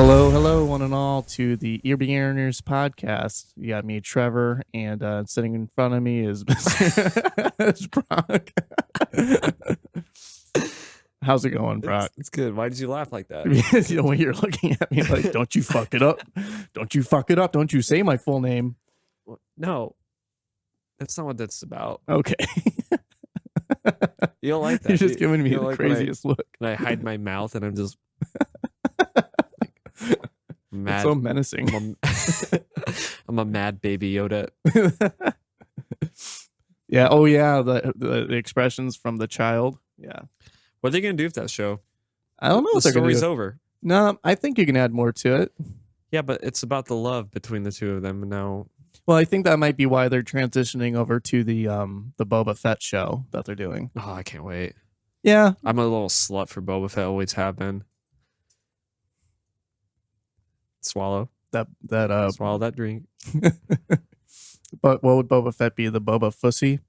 Hello, one and all, to the Ear Beginners podcast. You got me, Trevor, and sitting in front of me is is Brock. How's it going, Brock? It's good. Why did you laugh like that? You know, when you're looking at me like, don't you fuck it up. Don't you fuck it up. Don't you say my full name. No, that's not what that's about. Okay. You don't like that. You're just giving me the like craziest look. And I hide my mouth and I'm just mad. It's so menacing. I'm a mad baby Yoda. Yeah. Oh, yeah. The expressions from the child. Yeah. What are they going to do with that show? I don't know The what they're going to do. story's over. No, I think you can add more to it. Yeah, but it's about the love between the two of them now. Well, I think that might be why they're transitioning over to the Boba Fett show that they're doing. Oh, I can't wait. Yeah. I'm a little slut for Boba Fett, always have been. Swallow That Swallow that drink. But what would Boba Fett be? The Boba Fussy?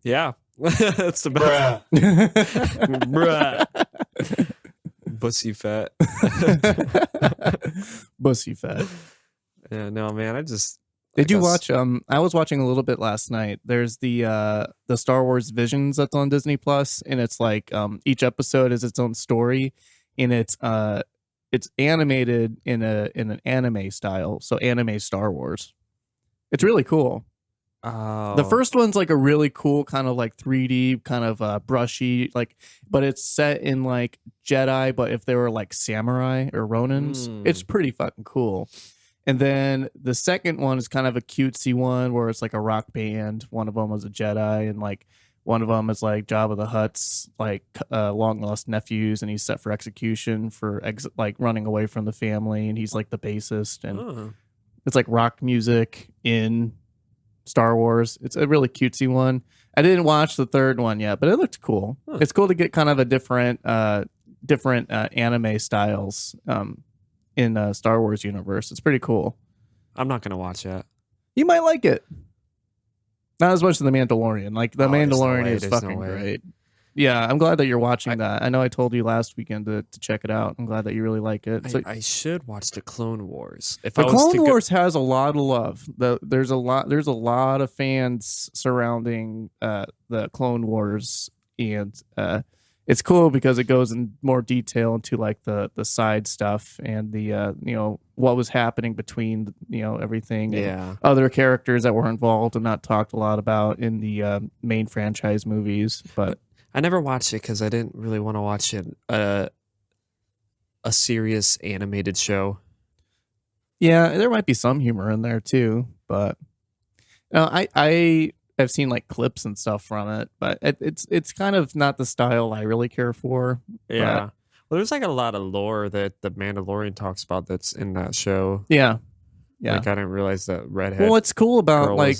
Yeah. That's the best. Bruh. Bussy fat. Bussy Fett. Yeah, no, man. Did you watch I was watching a little bit last night. There's the Star Wars Visions that's on Disney Plus, and it's like each episode is its own story, and it's animated in an anime style, so anime Star Wars. It's really cool. Oh. The first one's like a really cool kind of like 3D kind of brushy, like, but it's set in like Jedi, but if they were like samurai or Ronins, it's pretty fucking cool. And then the second one is kind of a cutesy one where it's like a rock band. One of them was a Jedi, and like one of them is like Jabba the Hutt's like long lost nephews, and he's set for execution for like running away from the family, and he's like the bassist, and it's like rock music in Star Wars. It's a really cutesy one. I didn't watch the third one yet, but it looked cool. It's cool to get kind of a different anime styles in Star Wars universe. It's pretty cool. I'm not gonna watch that. You might like it. Not as much as The Mandalorian. Like The Mandalorian is fucking great. Yeah, I'm glad that you're watching that. I know I told you last weekend to check it out. I'm glad that you really like it. I should watch the Clone Wars. The Clone Wars has a lot of love. There's a lot of fans surrounding the Clone Wars, and it's cool because it goes in more detail into like the side stuff and the what was happening between everything. Yeah. And other characters that were involved and not talked a lot about in the main franchise movies, but. I never watched it because I didn't really want to watch it a serious animated show. Yeah, there might be some humor in there too, but I have seen like clips and stuff from it, but it's kind of not the style I really care for. Yeah. Well, there's like a lot of lore that the Mandalorian talks about that's in that show. Yeah. Yeah. Like I didn't realize that redhead. Well, what's cool about like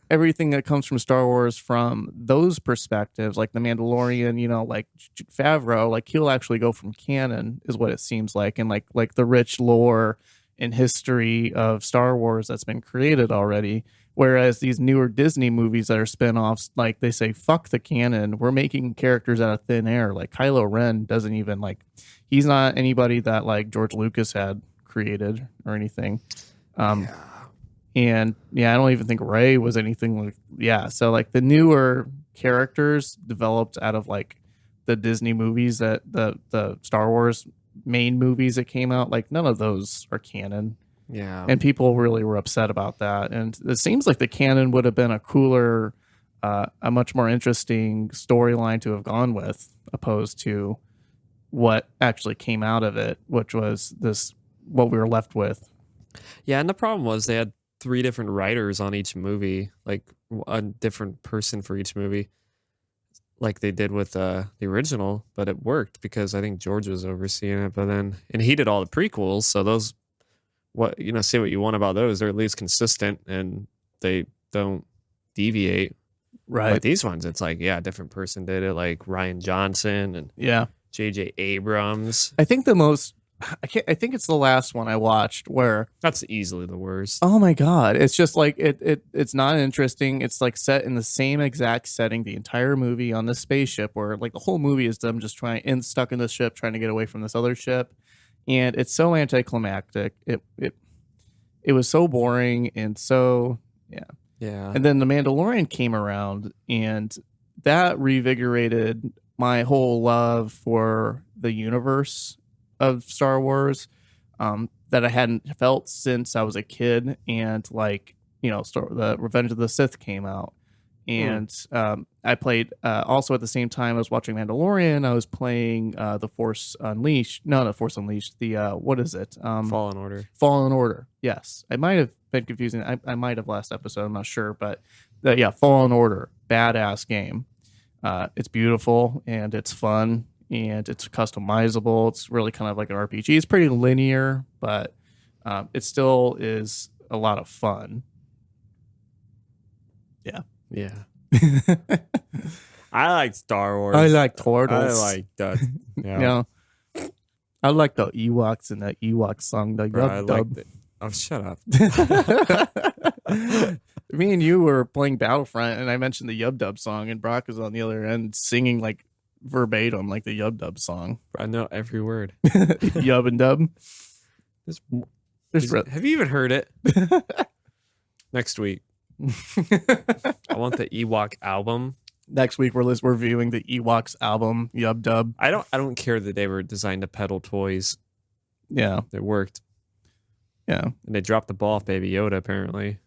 everything that comes from Star Wars from those perspectives, like the Mandalorian, like Favreau, like he'll actually go from canon is what it seems like. And like the rich lore and history of Star Wars that's been created already. Whereas these newer Disney movies that are spinoffs, like they say, fuck the canon. We're making characters out of thin air. Like Kylo Ren doesn't even he's not anybody that like George Lucas had created or anything. And I don't even think Rey was anything like, so like the newer characters developed out of like the Disney movies that the Star Wars main movies that came out, like none of those are canon. Yeah. And people really were upset about that. And it seems like the canon would have been a cooler, a much more interesting storyline to have gone with, opposed to what actually came out of it, which was what we were left with. Yeah, and the problem was they had 3 different writers on each movie, like a different person for each movie, like they did with the original. But it worked because I think George was overseeing it. And he did all the prequels, so those, say what you want about those, they're at least consistent and they don't deviate. Right. But these ones, it's like, a different person did it, like Rian Johnson and J.J. Abrams. I think the most I think it's the last one I watched where That's easily the worst. oh my god, it's just like it's not interesting. It's like set in the same exact setting the entire movie on this spaceship where like the whole movie is them just stuck in this ship trying to get away from this other ship. And it's so anticlimactic. It was so boring and so yeah. Yeah. And then The Mandalorian came around and that revigorated my whole love for the universe of Star Wars that I hadn't felt since I was a kid. And like, the Revenge of the Sith came out. And I played also at the same time I was watching Mandalorian. I was playing The Force Unleashed. No, not Force Unleashed. The what is it? Fallen Order. Fallen Order. Yes, I might have been confusing. I might have last episode. I'm not sure, but yeah, Fallen Order, badass game. It's beautiful and it's fun and it's customizable. It's really kind of like an RPG. It's pretty linear, but it still is a lot of fun. Yeah. Yeah. I like Star Wars. I like turtles. I like that. Yeah. I like the Ewoks and the Ewok song. The Bro, I Yub like Dub. the, oh, shut up. Me and you were playing Battlefront, and I mentioned the Yub Dub song, and Brock was on the other end singing like verbatim, like the Yub Dub song. I know every word. Yub and Dub. Have you even heard it? Next week. I want the Ewok album. Next week we're reviewing the Ewoks album, Yub Dub. I don't care that they were designed to peddle toys. Yeah. It worked. Yeah. And they dropped the ball off Baby Yoda, apparently.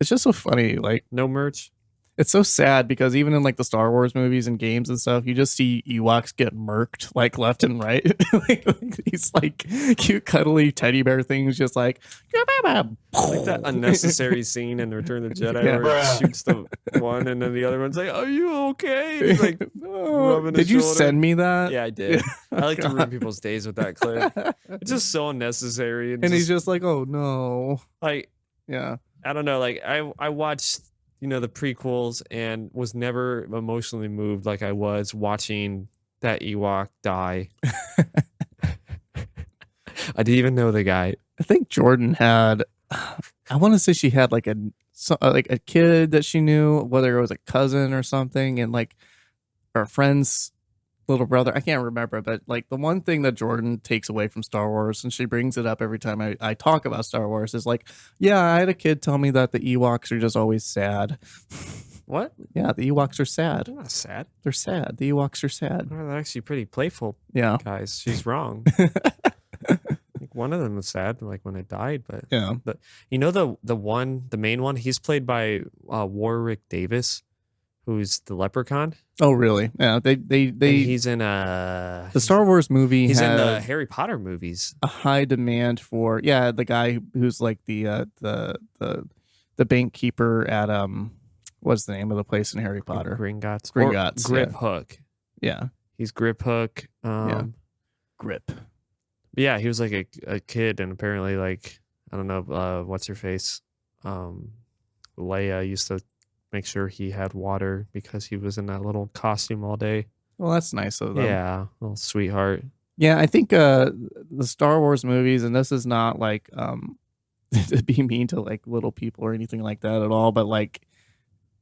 It's just so funny. Like, no merch. It's so sad because even in like the Star Wars movies and games and stuff, you just see Ewoks get murked like left and right. like these like cute cuddly teddy bear things, just like like that unnecessary scene in Return of the Jedi where it shoots the one and then the other one's like, "Are you okay?" And he's like, rubbing his did you shoulder. send me that? Yeah, I did. I like to ruin people's days with that clip. It's just so unnecessary. And he's just like, "Oh no!" Like, yeah, I don't know. Like I watched. The prequels and was never emotionally moved like I was watching that Ewok die. I didn't even know the guy. I think Jordan had, I want to say she had like a kid that she knew, whether it was a cousin or something, and like her friend's little brother. I can't remember, but like the one thing that Jordan takes away from Star Wars, and she brings it up every time I talk about Star Wars, is like, yeah, I had a kid tell me that the Ewoks are just always sad. What? Yeah, the Ewoks are sad. They're not sad. They're sad. The Ewoks are sad. They're actually pretty playful. Yeah. Guys, she's wrong. Like one of them was sad, like when it died, but yeah. But the main one, he's played by Warwick Davis, who's the Leprechaun. Oh, really? Yeah, they he's in the Star Wars movie. He's in the Harry Potter movies. A high demand for the guy who's like the bank keeper at what's the name of the place in Harry Potter? Gringotts. Grip Hook. Yeah, he's Grip Hook. Grip. Yeah, he was like a kid, and apparently like I don't know what's her face. Leia used to make sure he had water because he was in that little costume all day. Well, that's nice of them. Yeah, little sweetheart. Yeah, I think the Star Wars movies, and this is not like to be mean to like little people or anything like that at all, but like,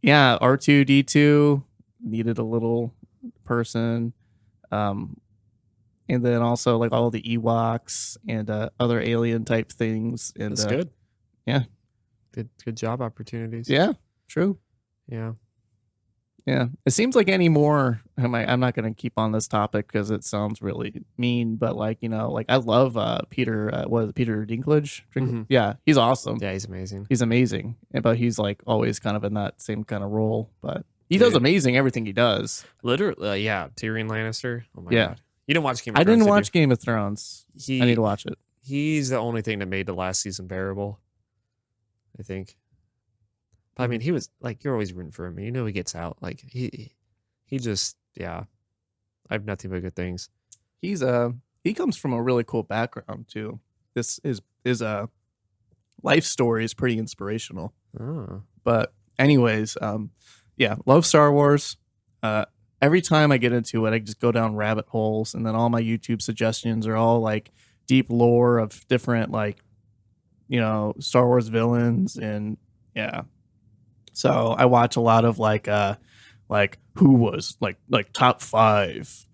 yeah, R2-D2 needed a little person, and then also like all the Ewoks and other alien type things. And that's good. Yeah, good job opportunities. Yeah, true. Yeah. It seems like anymore. I'm not going to keep on this topic because it sounds really mean, but like, like I love Peter Dinklage? Mm-hmm. Yeah, he's awesome. Yeah, he's amazing. He's amazing. But he's like always kind of in that same kind of role, but he does amazing everything he does. Literally, yeah. Tyrion Lannister. Oh my God. You didn't watch Game of Thrones? I didn't watch Game of Thrones. I need to watch it. He's the only thing that made the last season bearable, I think. But I mean, he was like, you're always rooting for him. You know he gets out. Like he just, yeah. I have nothing but good things. He comes from a really cool background too. This is his life story is pretty inspirational. Oh. But anyways, love Star Wars. Every time I get into it, I just go down rabbit holes, and then all my YouTube suggestions are all like deep lore of different like, Star Wars villains, and yeah. So I watch a lot of like who was like top 5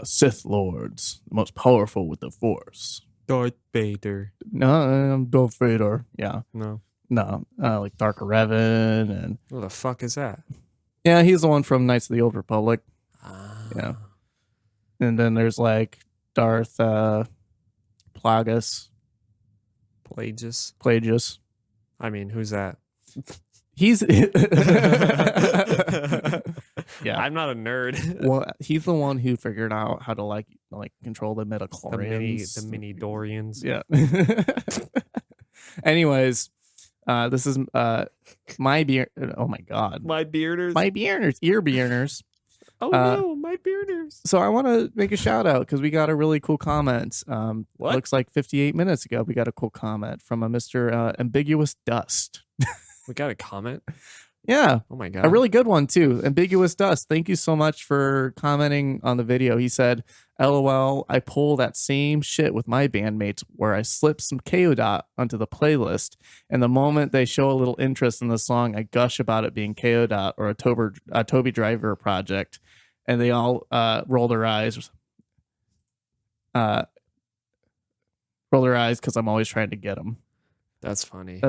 Sith Lords, the most powerful with the Force. Darth Vader. No, Darth Vader. Yeah. No. Like Dark Revan, and What the fuck is that? yeah, he's the one from Knights of the Old Republic. Yeah. And then there's like Darth Plagueis. Plagueis. I mean, who's that? He's yeah. I'm not a nerd. Well, he's the one who figured out how to like control the midichlorians. The mini Dorians. Yeah. Anyways, this is my beer. Oh my god. My bearders. Ear bearders. Oh no, my bearders. So I want to make a shout out because we got a really cool comment. What? Looks like 58 minutes ago we got a cool comment from a Mr. Ambiguous Dust. We got a comment? Yeah. Oh my god. A really good one too. Ambiguous Dust. Thank you so much for commenting on the video. He said, LOL, I pull that same shit with my bandmates where I slip some KO dot onto the playlist, and the moment they show a little interest in the song, I gush about it being KO dot or a Toby Driver project, and they all roll their eyes. Roll their eyes because I'm always trying to get them. That's funny.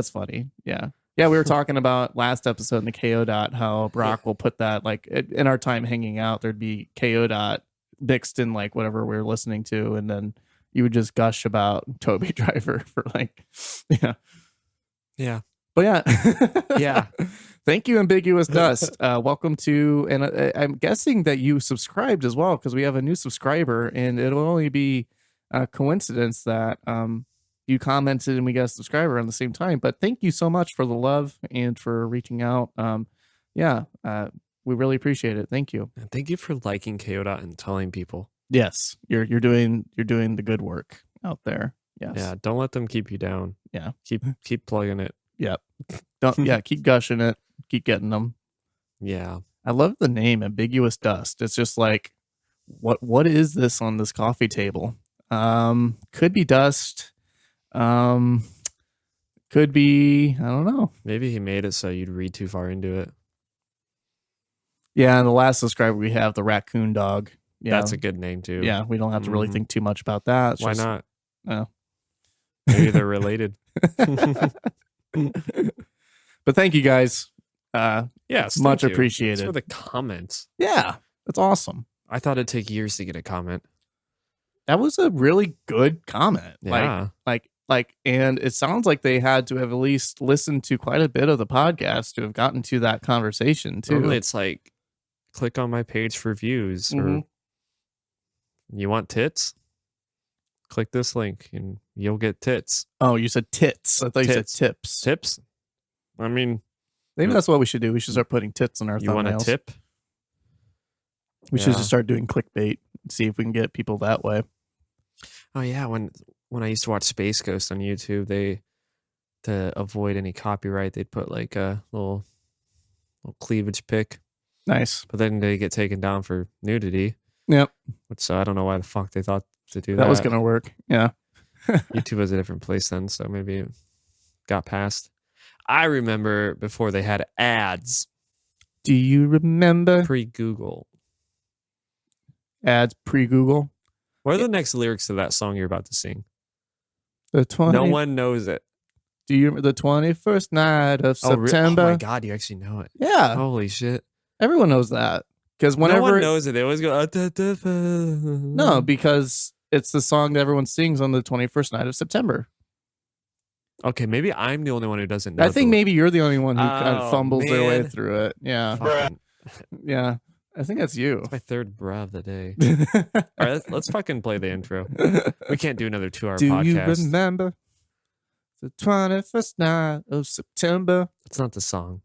Yeah. Yeah, we were talking about last episode in the KO dot how Brock will put that like in our time hanging out, there'd be KO dot mixed in like whatever we were listening to, and then you would just gush about Toby Driver for like, yeah. Yeah. But yeah. Yeah. Thank you, Ambiguous Dust. Welcome to, and I'm guessing that you subscribed as well because we have a new subscriber, and it'll only be a coincidence that you commented and we got a subscriber on the same time. But thank you so much for the love and for reaching out. We really appreciate it. Thank you. And thank you for liking KO and telling people. Yes, you're doing the good work out there. Yes. Yeah, don't let them keep you down. Yeah. Keep plugging it. Yep. Keep gushing it. Keep getting them. Yeah. I love the name Ambiguous Dust. It's just like what is this on this coffee table? Could be dust. Could be, I don't know. Maybe he made it so you'd read too far into it. Yeah, and the last subscriber we have, the Raccoon Dog. Yeah, that's a good name too. Yeah, we don't have to really think too much about that. It's Why just, not? Oh. Maybe they're related. But thank you guys. Yes, much appreciated. Thanks for the comments. Yeah, that's awesome. I thought it'd take years to get a comment. That was a really good comment. Yeah. And it sounds like they had to have at least listened to quite a bit of the podcast to have gotten to that conversation too. Normally it's like, click on my page for views, or you want tits? Click this link and you'll get tits. Oh, you said tits. I thought you said tips. Tips? I mean, maybe that's what we should do. We should start putting tits on our thumbnails. You want a tip? We should just start doing clickbait and see if we can get people that way. Oh yeah, when I used to watch Space Ghost on YouTube, to avoid any copyright, they'd put like a little cleavage pic. Nice. But then they get taken down for nudity. Yep. Which I don't know why the fuck they thought to do that. That was gonna work. Yeah. YouTube was a different place then, so maybe it got past. I remember before they had ads. Do you remember? Pre-Google. Ads pre-Google. What are the next lyrics to that song you're about to sing? No one knows it. Do you remember the 21st night of September? Oh my god, you actually know it. Yeah. Holy shit. Everyone knows that. Because whenever no one knows it, they always go. No, because it's the song that everyone sings on the 21st night of September. Okay, maybe I'm the only one who doesn't know. I think maybe you're the only one who kind of fumbles their way through it. Yeah. Yeah. I think that's you. It's my third bruh of the day. All right, let's fucking play the intro. We can't do another 2-hour podcast. Do you remember the 21st night of September? It's not the song.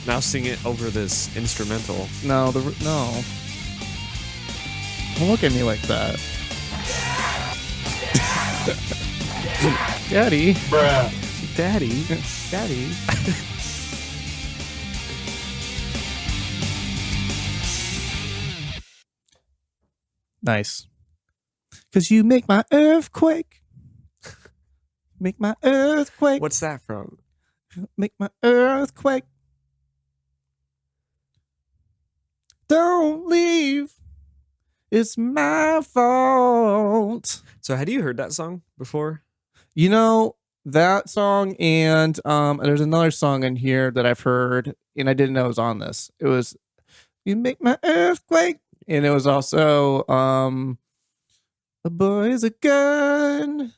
Now sing it over this instrumental. No. Don't look at me like that. Daddy. Bruh. Daddy. Nice. Because you make my earthquake. Make my earthquake. What's that from? Make my earthquake. Don't leave. It's my fault. So had you heard that song before? You know, that song and there's another song in here that I've heard and I didn't know it was on this. It was You Make My Earthquake. And it was also A Boy Is a Gun.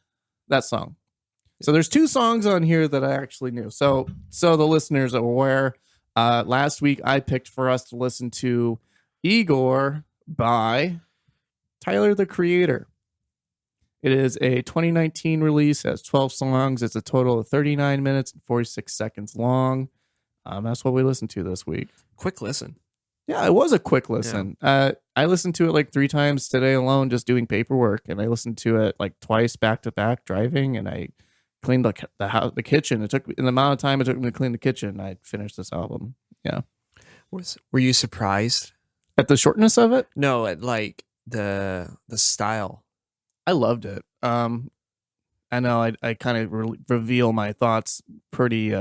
That song. So there's two songs on here that I actually knew. So the listeners are aware. Last week I picked for us to listen to Igor by Tyler, the Creator. It is a 2019 release. It has 12 songs. It's a total of 39 minutes and 46 seconds long. That's what we listened to this week. Quick listen. Yeah, it was a quick listen. I listened to it like 3 times today alone, just doing paperwork, and I listened to it like twice back to back driving, and I cleaned the house, the kitchen. It took in the amount of time it took me to clean the kitchen. I finished this album. Yeah. Were you surprised at the shortness of it? No, at like the style. I loved it. I know I kind of reveal my thoughts pretty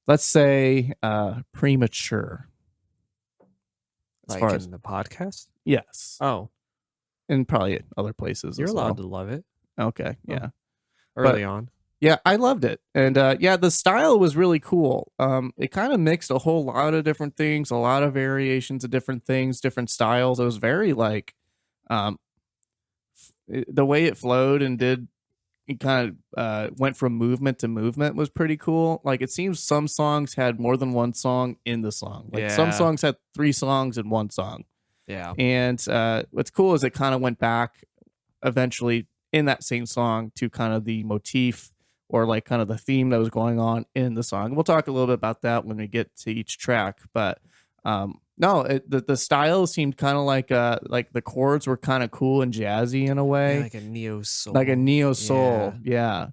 let's say premature. As far as the podcast? Yes. Oh. And probably at other places. You're allowed to love it. Okay. Yeah. Early on. Yeah, I loved it. And the style was really cool. It kind of mixed a whole lot of different things, a lot of variations of different things, different styles. It was very like the way it flowed and it kind of went from movement to movement was pretty cool. Like it seems some songs had more than one song in the song. Like some songs had 3 songs in one song. Yeah. And what's cool is it kind of went back eventually in that same song to kind of the motif or like kind of the theme that was going on in the song. We'll talk a little bit about that when we get to each track. But the style seemed kind of like the chords were kind of cool and jazzy in a way. Yeah, like a neo soul. Like a neo soul. Yeah.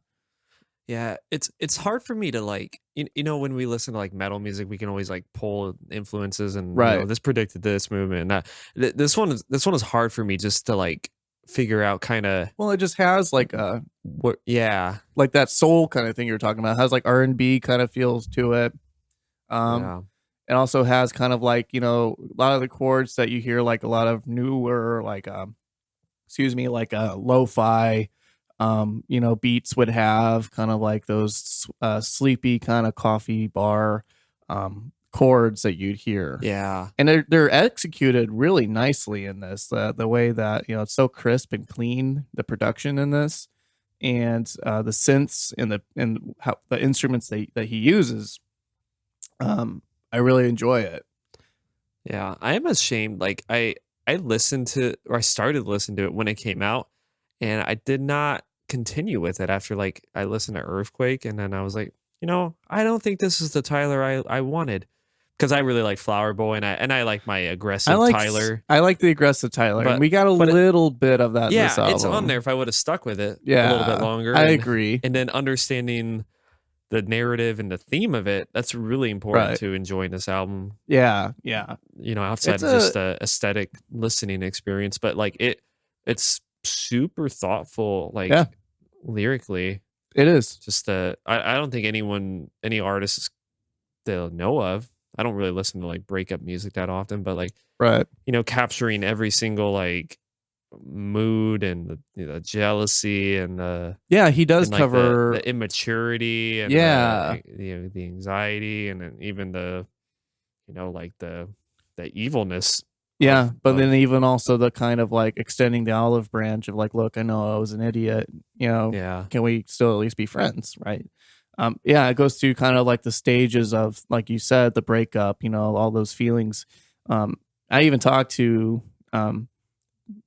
Yeah, it's hard for me to like, you know, when we listen to like metal music, we can always like pull influences and you know, this predicted this movement. And this one is hard for me just to like figure out kind of. Well, it just has like like that soul kind of thing you're talking about. It has like R&B kind of feels to it. It also has kind of like, you know, a lot of the chords that you hear, like a lot of newer like like lo-fi you know, beats would have kind of like those sleepy kind of coffee bar chords that you'd hear. Yeah. And they're executed really nicely in this. The way that, you know, it's so crisp and clean, the production in this, and the synths and how the instruments that he uses. I really enjoy it. Yeah, I am ashamed. Like I listened to, or I started listening to it when it came out, and I did not continue with it after like I listened to Earthquake, and then I was like, you know, I don't think this is the Tyler I wanted, because I really like Flower Boy, and I like my aggressive Tyler. I like the aggressive Tyler, and we got a little bit of that. Yeah, in this album. It's on there. If I would have stuck with it a little bit longer, I agree. And then understanding the narrative and the theme of it, that's really important to enjoying this album. Yeah. You know, outside of just the aesthetic listening experience, but like it's super thoughtful, like lyrically. It is. Just I don't think any artists they'll know of. I don't really listen to like breakup music that often, but like you know, capturing every single like mood and the jealousy and he does like cover the immaturity and the anxiety and even the, you know, like the evilness. But then even also the kind of like extending the olive branch of like, look, I know I was an idiot, you know, can we still at least be friends, right? It goes through kind of like the stages of, like you said, the breakup, you know, all those feelings. I even talked to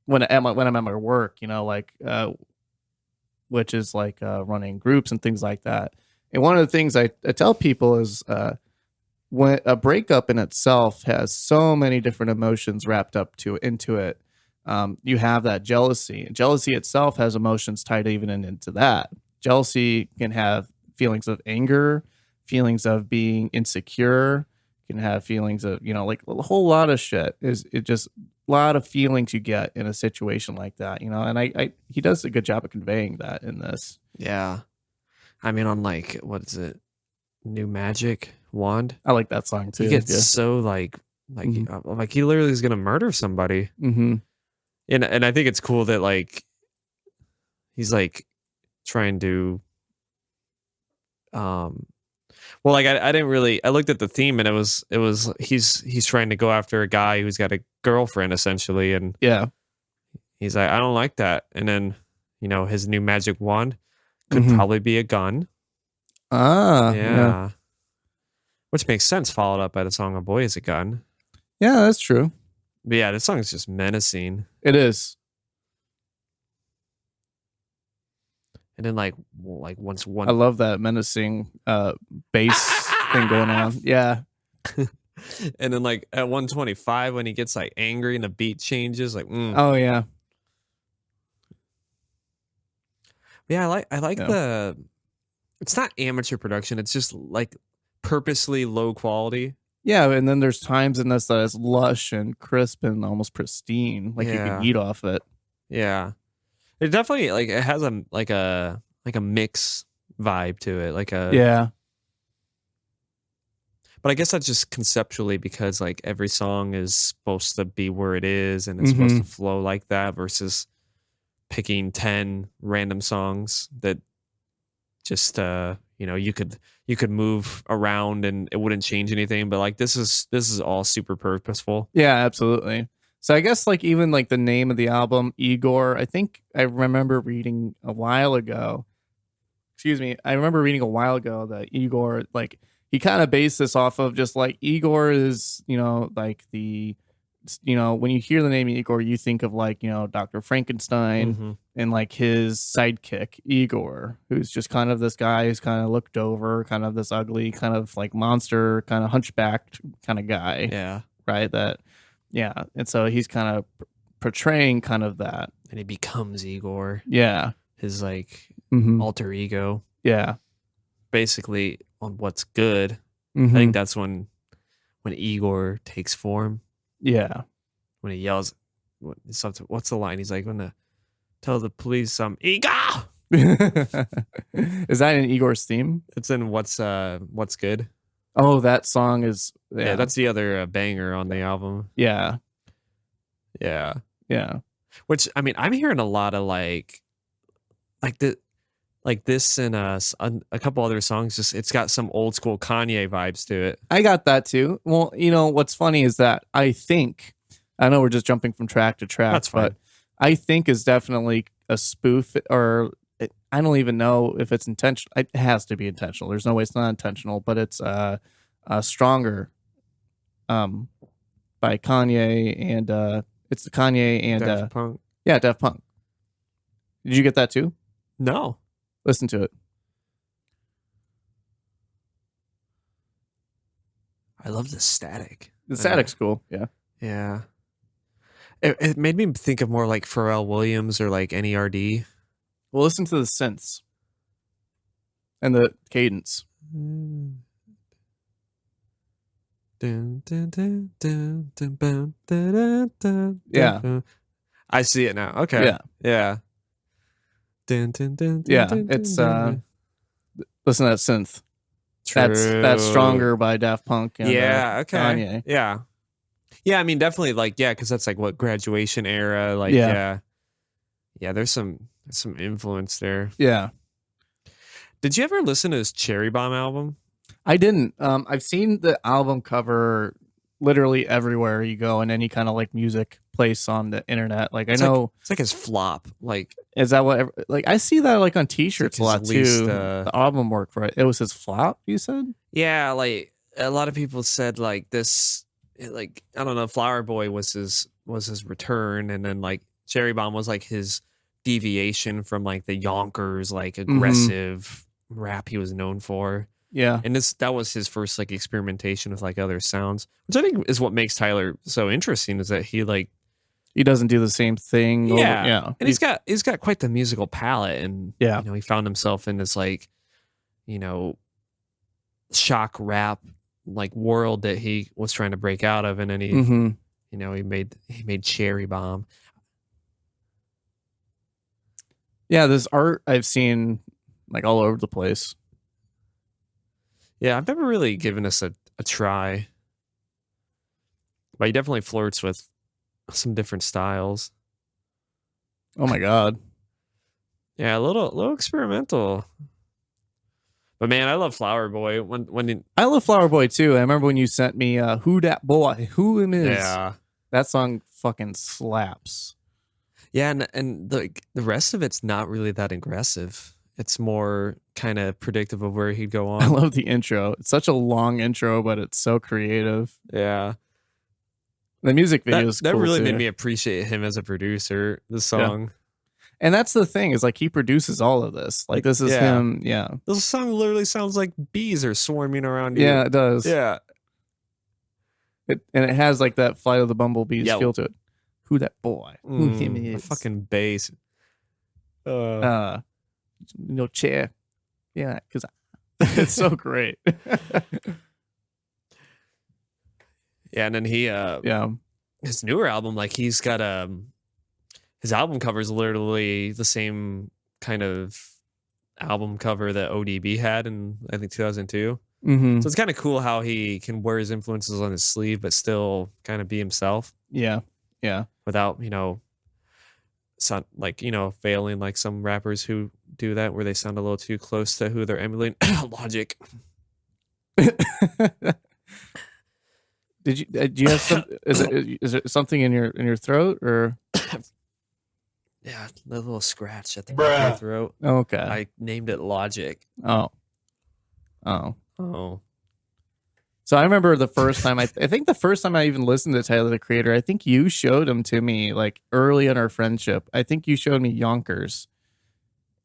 when I'm at my work, you know, like which is like running groups and things like that. And one of the things I tell people is when a breakup in itself has so many different emotions wrapped up into it. You have that jealousy, and jealousy itself has emotions tied even into that. Jealousy can have feelings of anger, feelings of being insecure, can have feelings of, like a whole lot of shit is it just a lot of feelings you get in a situation like that, and I he does a good job of conveying that in this. Yeah. I mean, on like, what is it? New Magic Wand? I like that song too. He gets Yeah. so like he literally is going to murder somebody. Mm-hmm. And I think it's cool that like he's like trying to well, like I didn't really, I looked at the theme and it was he's trying to go after a guy who's got a girlfriend essentially, and Yeah. he's like, I don't like that. And then his new magic wand could probably be a gun. Yeah. Which makes sense, followed up by the song "A Boy Is a Gun." Yeah, that's true. But yeah, this song is just menacing. It is. And then like once one, I love that menacing bass thing going on. Yeah. and then like at 125 when he gets like angry and the beat changes, like Oh yeah. Yeah, I like the, it's not amateur production, it's just like purposely low quality. Yeah, and then there's times in this that is lush and crisp and almost pristine, like you can eat off it. Yeah, it definitely like it has a mix vibe to it, like a But I guess that's just conceptually because like every song is supposed to be where it is and it's supposed to flow like that versus picking 10 random songs that just you could move around and it wouldn't change anything, but like this is all super purposeful. Yeah, absolutely. So I guess like even like the name of the album, Igor, I think I remember reading a while ago. I remember reading a while ago that Igor, like he kind of based this off of just like Igor is, like the, when you hear the name Igor, you think of like, Dr. Frankenstein and like his sidekick, Igor, who's just kind of this guy who's kind of looked over, kind of this ugly, kind of like monster, kind of hunchbacked kind of guy. Yeah. Right. And so he's kind of portraying kind of that. And he becomes Igor. Yeah. His like alter ego. Yeah. Basically on what's good. I think that's when Igor takes form. Yeah. When he yells, what's the line? He's like, gonna tell the police Igor. Is that in Igor's theme? It's in what's good. Oh, that song is yeah that's the other banger on the album. Yeah. Which I mean, I'm hearing a lot of like this and a couple other songs. Just it's got some old school Kanye vibes to it. I got that too. Well, what's funny is that I know we're just jumping from track to track. That's fine. But I think is definitely a spoof, or I don't even know if it's intentional. It has to be intentional. There's no way it's not intentional, but it's Stronger by Kanye, and it's the Kanye and Daft Punk. Yeah, Daft Punk. Did you get that too? No. Listen to it. I love the static. The static's cool. Yeah. Yeah. It made me think of more like Pharrell Williams or like NERD. Well, listen to the synths and the cadence. Yeah. I see it now. Okay. Yeah. Yeah. Yeah. It's listen to that synth. True. That's Stronger by Daft Punk and okay. Kanye. Yeah, I mean definitely like because that's like what graduation era, like yeah, there's some influence there. Yeah. Did you ever listen to his Cherry Bomb album? I didn't. I've seen the album cover literally everywhere you go in any kind of like music place on the internet. Like it's like his flop. Like is that what? Like I see that like on T-shirts a lot least, too. The album work for it. It was his flop. You said? Yeah, like a lot of people said like this. Like I don't know, Flower Boy was his return, and then like Cherry Bomb was like his deviation from like the Yonkers like aggressive rap he was known for. Yeah. And that was his first like experimentation with like other sounds, which I think is what makes Tyler so interesting, is that he doesn't do the same thing. Yeah. And he's got quite the musical palette, and he found himself in this like, shock rap like world that he was trying to break out of, and then he Mm-hmm. he made Cherry Bomb. Yeah, this art I've seen like all over the place. Yeah, I've never really given this a try, but he definitely flirts with some different styles. Oh my god. Yeah, a little experimental. But man, I love Flower Boy. I love Flower Boy too. I remember when you sent me Who Dat Boy, Who Him Is. Yeah. That song fucking slaps. Yeah, and the rest of it's not really that aggressive. It's more kind of predictive of where he'd go on. I love the intro. It's such a long intro, but it's so creative. Yeah. The music video is that cool really too. made me appreciate him as a producer, the song. Yeah. And that's the thing, is like he produces all of this. Like this is him. Yeah. This song literally sounds like bees are swarming around you. Yeah, it does. Yeah. And it has like that Flight of the Bumblebees feel to it. Who that boy? Who him is? The fucking bass. Chair. Yeah, because it's so great. Yeah, and then he his newer album, like he's got his album cover is literally the same kind of album cover that ODB had in I think 2002. Mm-hmm. So it's kind of cool how he can wear his influences on his sleeve but still kind of be himself. Yeah. Yeah. Without, failing like some rappers who do that where they sound a little too close to who they're emulating. Logic. Do you have some? Is it something in your throat or? Yeah, a little scratch at the back of my throat. Okay. I named it Logic. Oh. So I remember the first time I think the first time I even listened to Tyler the Creator, I think you showed him to me like early in our friendship. I think you showed me Yonkers.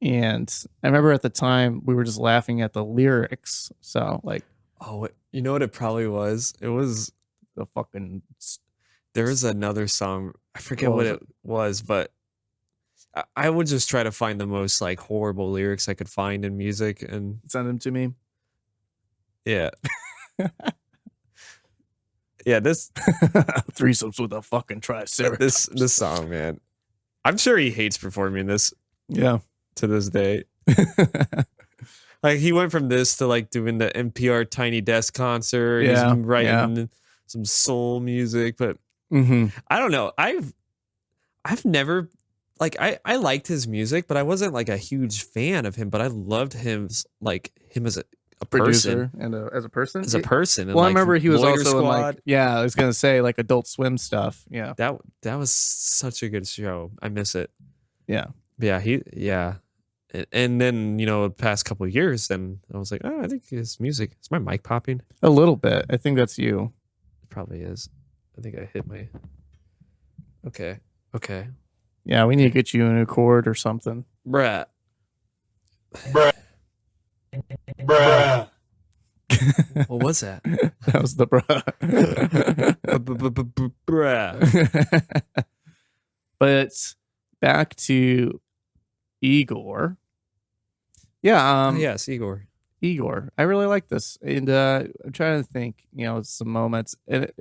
And I remember at the time we were just laughing at the lyrics. So like, oh, you know what it probably was? It was the fucking. There was another song. I forget what it was, but I would just try to find the most like horrible lyrics I could find in music and send them to me. Yeah. Yeah, this threesomes with a fucking triceratops. This song, man. I'm sure he hates performing this. Yeah. To this day. Like he went from this to like doing the NPR Tiny Desk concert. Yeah. He's writing some soul music, but I don't know. I've never like I liked his music, but I wasn't like a huge fan of him. But I loved him as a producer person. And as a person. As a person. Well, I remember he was Loiter also Squad. in like I was gonna say like Adult Swim stuff. Yeah. That was such a good show. I miss it. Yeah. Yeah. And then, the past couple of years, then I was like, oh, I think his music. Is my mic popping? A little bit. I think that's you. It probably is. I think I hit my. Okay. Yeah, we need to get you a new cord or something. Bruh. What was that? That was the bruh. Bruh. But back to Igor. Yeah. Yes, Igor. I really like this, and I'm trying to think. Some moments, and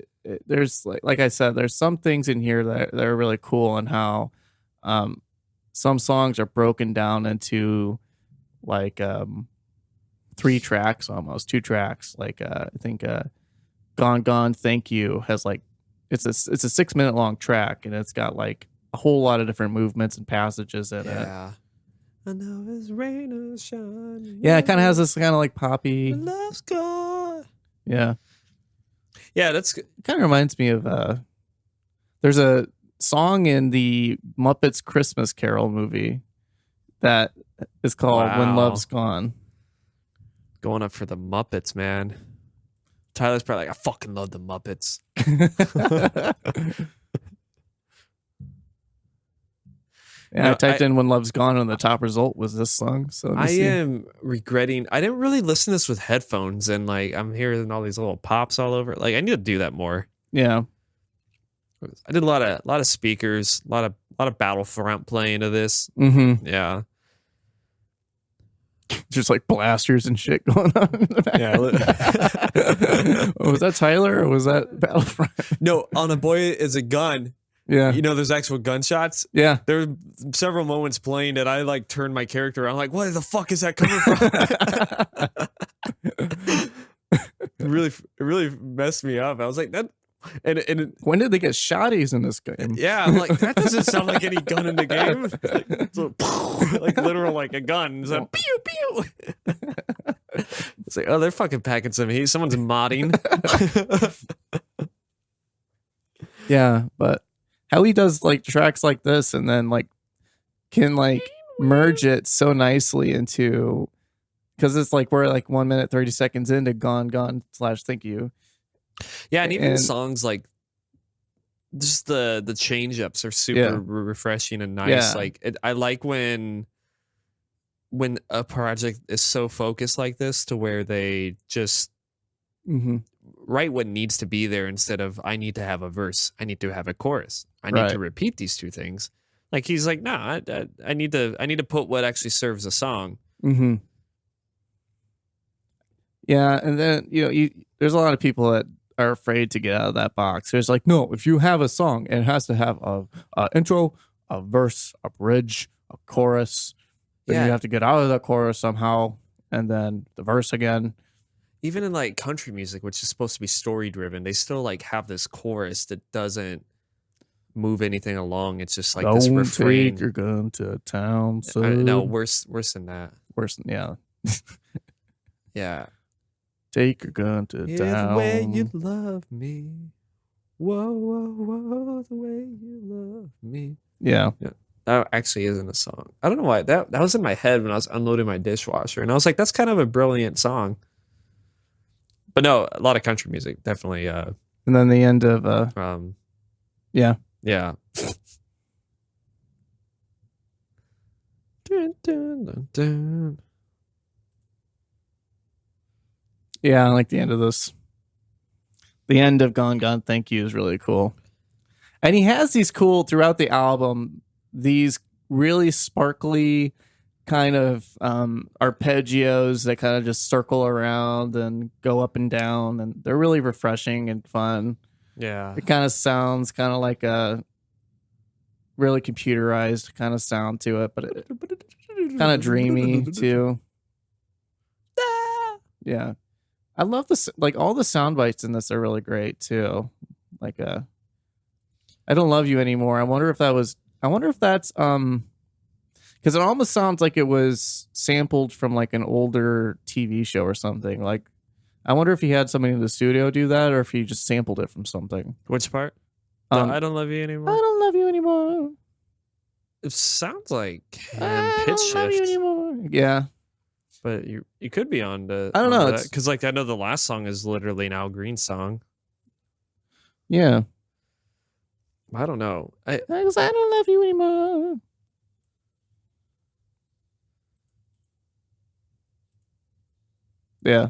there's like I said, there's some things in here that are really cool, and how some songs are broken down into like 3 tracks, almost 2 tracks. Like I think Gone Thank You has like it's a 6-minute long track, and it's got like a whole lot of different movements and passages in it. I know it's rain or shine. Yeah, it kind of has this kind of like poppy. Love's gone. Yeah. Yeah, that's It kind of reminds me of there's a song in the Muppets Christmas Carol movie that is called When Love's Gone. Going up for the Muppets, man. Tyler's probably like, I fucking love the Muppets. Yeah, I typed in When Love's Gone, and the top result was this song. So I am regretting. I didn't really listen to this with headphones, and like I'm hearing all these little pops all over. Like I need to do that more. Yeah, I did a lot of speakers, a lot of Battlefront playing to this. Mm-hmm. Yeah. Just like blasters and shit going on in the background. Was that Tyler or was that Battlefront? No, on A Boy Is a Gun. Yeah. You know, there's actual gunshots. Yeah. There were several moments playing that I like turned my character around, like, what the fuck is that coming from? It really messed me up. I was like, that. And when did they get shotties in this game? Yeah, I'm like, that doesn't sound like any gun in the game. Like literal, like a gun. It's like, pew pew. It's like, oh, they're fucking packing some heat. Someone's modding. Yeah, but how he does like tracks like this and then like can like merge it so nicely into, because it's like we're like 1 minute 30 seconds into Gone / Thank You. Yeah, and even songs like just the change ups are super refreshing and nice. Yeah. Like I like when a project is so focused like this to where they just write what needs to be there instead of I need to have a verse, I need to have a chorus, I need to repeat these two things. Like he's like, no, I need to put what actually serves a song. Yeah, and then there's a lot of people that are afraid to get out of that box. There's like, no, if you have a song, it has to have a intro, a verse, a bridge, a chorus. Then you have to get out of that chorus somehow, and then the verse again. Even in like country music, which is supposed to be story driven, they still like have this chorus that doesn't move anything along. It's just like this refrain. Take your gun to town. So no, worse than that. Worse than yeah. Take your gun to town. The way you love me. Whoa, whoa, whoa, the way you love me. Yeah. That actually isn't a song. I don't know why. That was in my head when I was unloading my dishwasher. And I was like, that's kind of a brilliant song. But no, a lot of country music, definitely. And then the end of... yeah. Yeah. Dun, dun, dun, dun. Yeah, I like the end of this. The end of Gone, Thank You is really cool. And he has these cool, throughout the album, these really sparkly kind of arpeggios that kind of just circle around and go up and down. And they're really refreshing and fun. Yeah. It kind of sounds kind of like a really computerized kind of sound to it, but it kind of dreamy too. Yeah. I love this, like all the sound bites in this are really great too. Like I Don't Love You Anymore. I wonder if that's because it almost sounds like it was sampled from like an older TV show or something. Like I wonder if he had somebody in the studio do that or if he just sampled it from something. Which part? I Don't Love You Anymore. I Don't Love You Anymore. It sounds like pitch shift. Yeah. But you could be on the. I don't know, because like I know the last song is literally an Al Green song. Yeah. I don't know. I don't love you anymore. Yeah.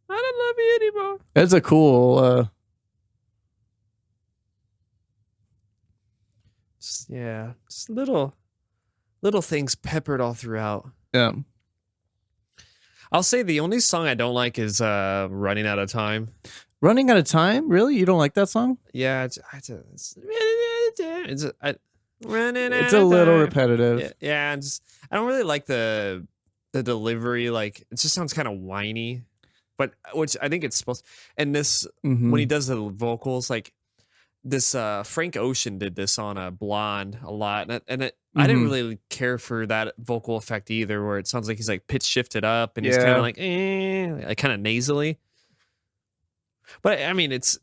I don't love you anymore. It's a cool. Just little things peppered all throughout. Yeah. I'll say the only song I don't like is Running Out of Time. Running Out of Time? Really? You don't like that song? Yeah, it's a little repetitive. Yeah, I don't really like the delivery. Like it just sounds kind of whiny, but which I think it's supposed. And this when he does the vocals, like this Frank Ocean did this on a Blonde a lot, and I didn't really care for that vocal effect either, where it sounds like he's like pitch shifted up and he's kind of like kind of nasally. But I mean, it's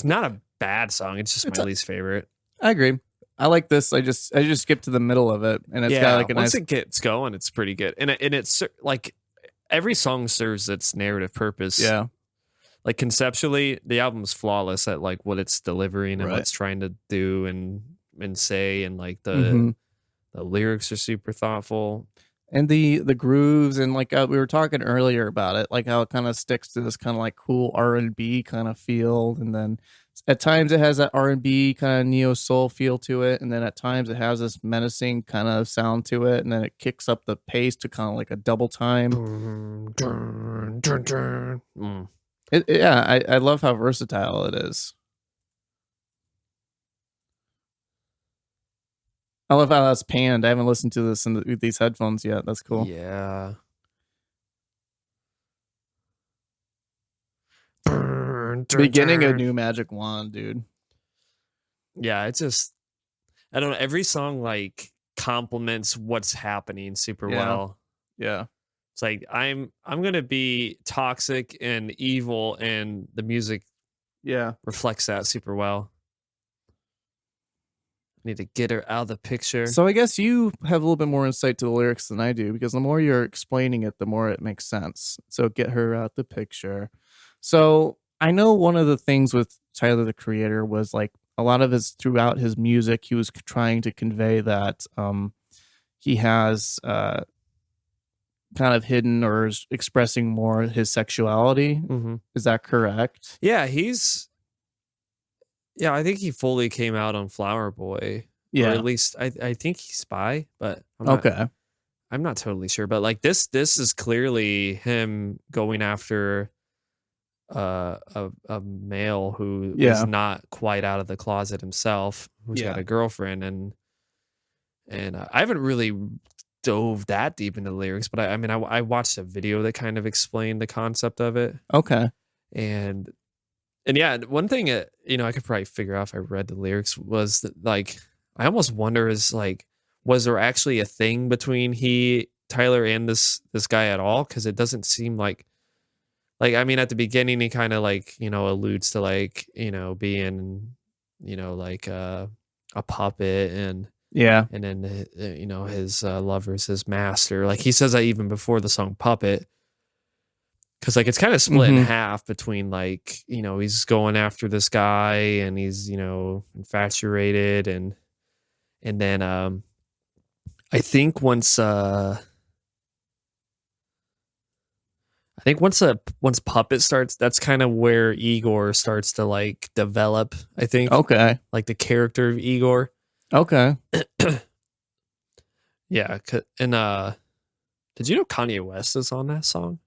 not a bad song. It's just my least favorite. I agree. I like this. I just skipped to the middle of it, and it's got like a once nice. It gets going, it's pretty good, and it's like every song serves its narrative purpose. Yeah. Like conceptually, the album's flawless at like what it's delivering and what it's trying to do and say, and like the lyrics are super thoughtful. And the grooves and like we were talking earlier about it, like how it kind of sticks to this kind of like cool R&B kind of feel, and then at times it has that R&B kind of neo soul feel to it, and then at times it has this menacing kind of sound to it, and then it kicks up the pace to kind of like a double time. Yeah, I love how versatile it is. I love how that's panned. I haven't listened to this with these headphones yet. That's cool. Yeah. Beginning a new Magic Wand, dude. Yeah, it's just, I don't know. Every song like complements what's happening super well. Yeah. It's like I'm gonna be toxic and evil, and the music reflects that super well. Need to get her out of the picture. So I guess you have a little bit more insight to the lyrics than I do, because the more you're explaining it, the more it makes sense. So get her out the picture. So I know one of the things with Tyler the Creator was like a lot of his throughout his music, he was trying to convey that he has kind of hidden or is expressing more his sexuality. Mm-hmm. Is that correct? Yeah, yeah, I think he fully came out on Flower Boy. Yeah. Or at least I think he's bi, but I'm not totally sure. But like this is clearly him going after a male who is not quite out of the closet himself, who's got a girlfriend, and I haven't really dove that deep into the lyrics, but I mean I watched a video that kind of explained the concept of it. Okay. And yeah, one thing I could probably figure out if I read the lyrics was that, like, I almost wonder is like, was there actually a thing between Tyler and this guy at all? Because it doesn't seem like I mean, at the beginning he kind of like alludes to like being like a puppet, and then his lover's his master. Like he says that even before the song Puppet. Because like it's kind of split in half between like he's going after this guy and he's infatuated, and then I think once Puppet starts, that's kind of where Igor starts to like develop. I think like the character of Igor. Yeah, and did you know Kanye West is on that song?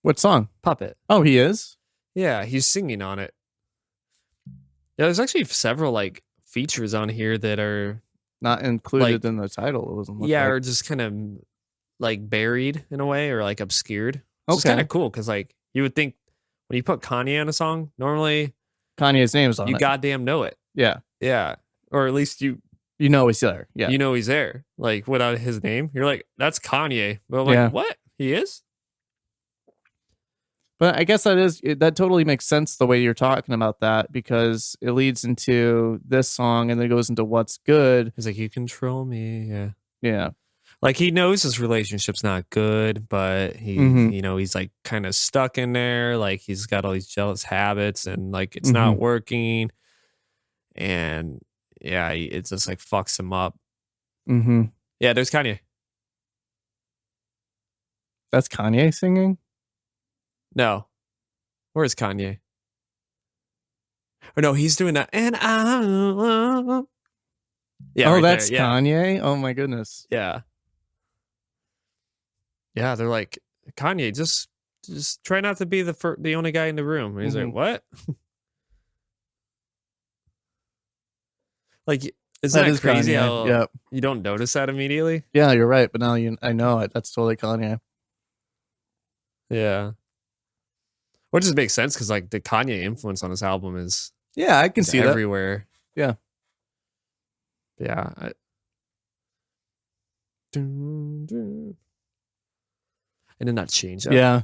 What song? Puppet. Oh, he is? Yeah, he's singing on it. Yeah, there's actually several like features on here that are not included in the title. It wasn't. Or just kind of like buried in a way, or like obscured. It's kind of cool because like you would think when you put Kanye on a song, normally Kanye's name's on it. You goddamn know it. Yeah. Yeah. Or at least you know he's there. Yeah. You know he's there. Like without his name, you're like, that's Kanye. But I'm like, what? He is? But I guess that totally makes sense the way you're talking about that, because it leads into this song and then it goes into What's Good. He's like, you control me. Yeah. Yeah. Like he knows his relationship's not good, but he, he's like kind of stuck in there. Like he's got all these jealous habits and like it's not working. And yeah, it just like fucks him up. Yeah, there's Kanye. That's Kanye singing? No. Where's Kanye? Or no, he's doing that. And yeah. Oh, that's Kanye? Oh my goodness. Yeah. Yeah, they're like, Kanye, just try not to be the only guy in the room. And he's like, what? Like, isn't that crazy Kanye. How you don't notice that immediately? Yeah, you're right. But now I know it. That's totally Kanye. Yeah. Which just makes sense because like the Kanye influence on this album is I can see everywhere. That. Yeah. And then that change. Yeah.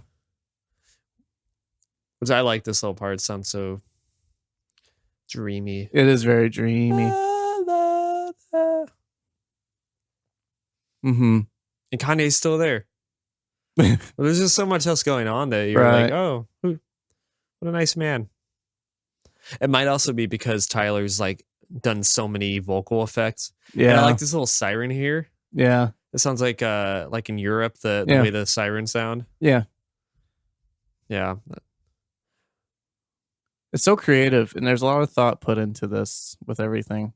Which I like this little part. It sounds so dreamy. It is very dreamy. And Kanye's still there. Well, there's just so much else going on that you're like, oh, what a nice man. It might also be because Tyler's like done so many vocal effects. Yeah. And I like this little siren here. Yeah. It sounds like in Europe the way the sirens sound. Yeah. Yeah. It's so creative, and there's a lot of thought put into this with everything.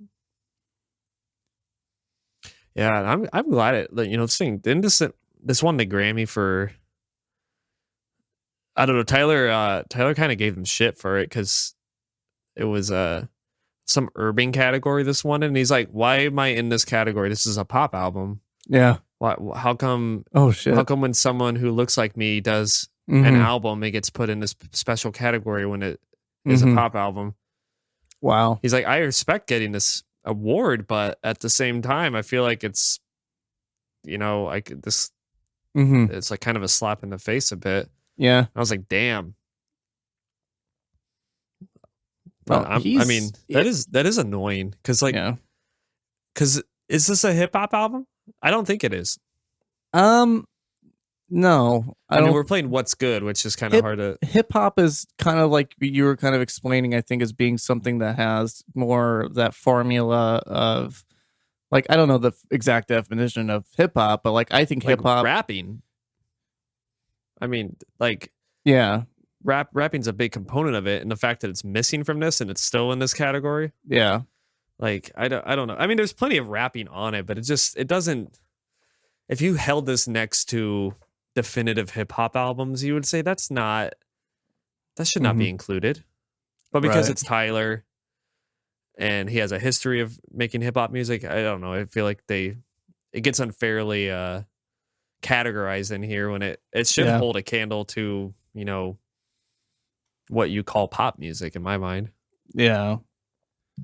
Yeah, I'm glad it. This thing didn't this won the Grammy for. I don't know. Tyler kind of gave them shit for it because it was some urban category this one, and he's like, "Why am I in this category? This is a pop album. Yeah. Why? How come? Oh shit! How come when someone who looks like me does an album, it gets put in this special category when it is a pop album?" Wow. He's like, I respect getting this award, but at the same time, I feel like it's, it's like kind of a slap in the face a bit. Yeah. And I was like, damn. Well, I mean, that is annoying because because is this a hip hop album? I don't think it is. No, I mean, we're playing What's Good, which is kind of hard to. Hip hop is kind of like you were kind of explaining, I think, as being something that has more that formula of, like, I don't know the exact definition of hip hop, but like I think hip hop rapping. I mean, like, yeah, rapping's a big component of it, and the fact that it's missing from this and it's still in this category, yeah. Like, I don't know. I mean, there's plenty of rapping on it, but it doesn't. If you held this next to definitive hip hop albums, you would say that should not be included. But because it's Tyler and he has a history of making hip hop music, I don't know. I feel like it gets unfairly categorized in here when it should hold a candle to, what you call pop music in my mind. Yeah.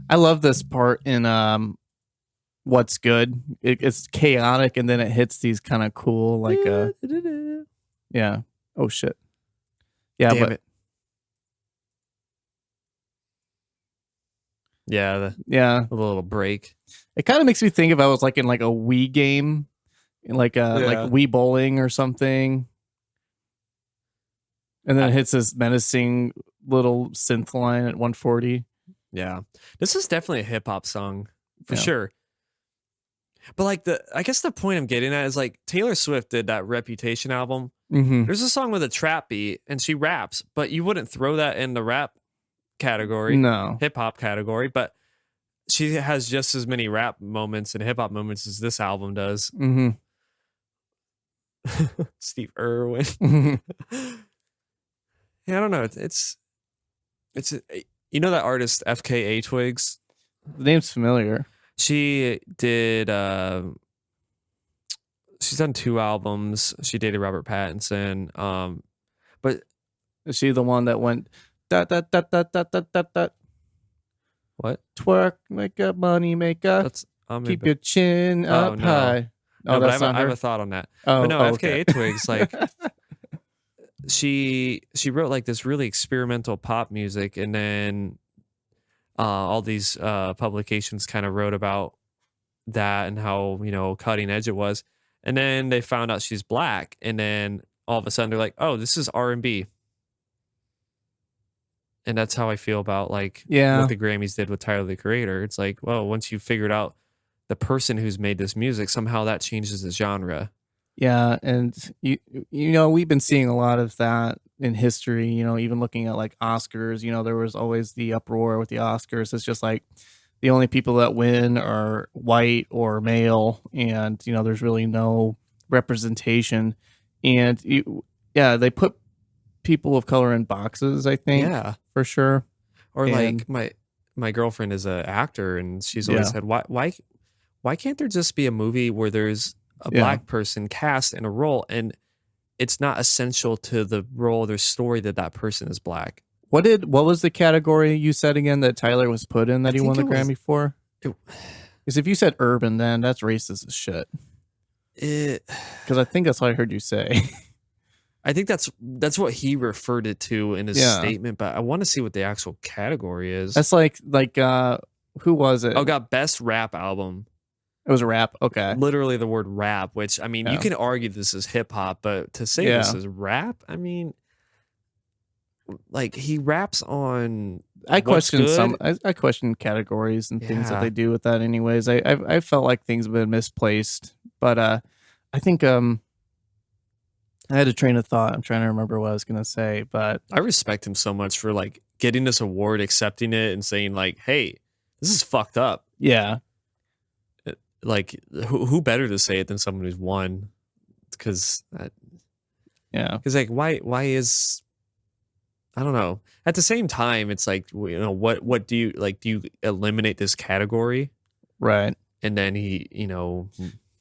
I love this part in What's Good. It's chaotic and then it hits these kind of cool like yeah. Oh shit. Yeah, Damn it. Yeah, a little break. It kind of makes me think if I was like in like a Wii game, like Wii bowling or something. And then it hits this menacing little synth line at 140. Yeah. This is definitely a hip hop song for sure. But like I guess the point I'm getting at is like Taylor Swift did that Reputation album. There's a song with a trap beat and she raps, but you wouldn't throw that in the rap category, no, hip hop category. But she has just as many rap moments and hip hop moments as this album does. Steve Irwin. Yeah, I don't know. It's that artist FKA Twigs. The name's familiar. She did. She's done 2 albums. She dated Robert Pattinson. But is she the one that went that? What? Twerk, make a money maker. Keep your chin up high. No, but I have a thought on that. Oh, but no, okay. FKA Twigs, like she wrote like this really experimental pop music, and then all these publications kind of wrote about that and how cutting edge it was, and then they found out she's black, and then all of a sudden they're like, oh, this is R&B. And that's how I feel about like what the Grammys did with Tyler the Creator. It's like, well, once you figured out the person who's made this music, somehow that changes the genre. Yeah, and we've been seeing a lot of that in history. Even looking at like Oscars, there was always the uproar with the Oscars. It's just like the only people that win are white or male, and there's really no representation. And they put people of color in boxes, I think. Yeah, for sure. Or like my girlfriend is an actor, and she's always said, why can't there just be a movie where there's a black person cast in a role and it's not essential to the role or the story that person is black? What was the category you said again that Tyler was put in that he won the Grammy for? Because if you said urban, then that's racist as shit. Because I think that's what I heard you say. I think that's what he referred it to in his statement, but I want to see what the actual category is. That's like who was it? Oh, got best rap album. It was a rap. Okay. Literally the word rap, which I mean, you can argue this is hip hop, but to say this is rap, I mean, like he raps on. I question categories and things that they do with that. Anyways, I felt like things have been misplaced, but I think I had a train of thought. I'm trying to remember what I was gonna say, but I respect him so much for like getting this award, accepting it, and saying like, "Hey, this is fucked up." yeah, Like, who better to say it than someone who's won? Because yeah, like, why is, I don't know. At the same time, it's like, you know, what do you like? Do you eliminate this category? right. And then he, you know,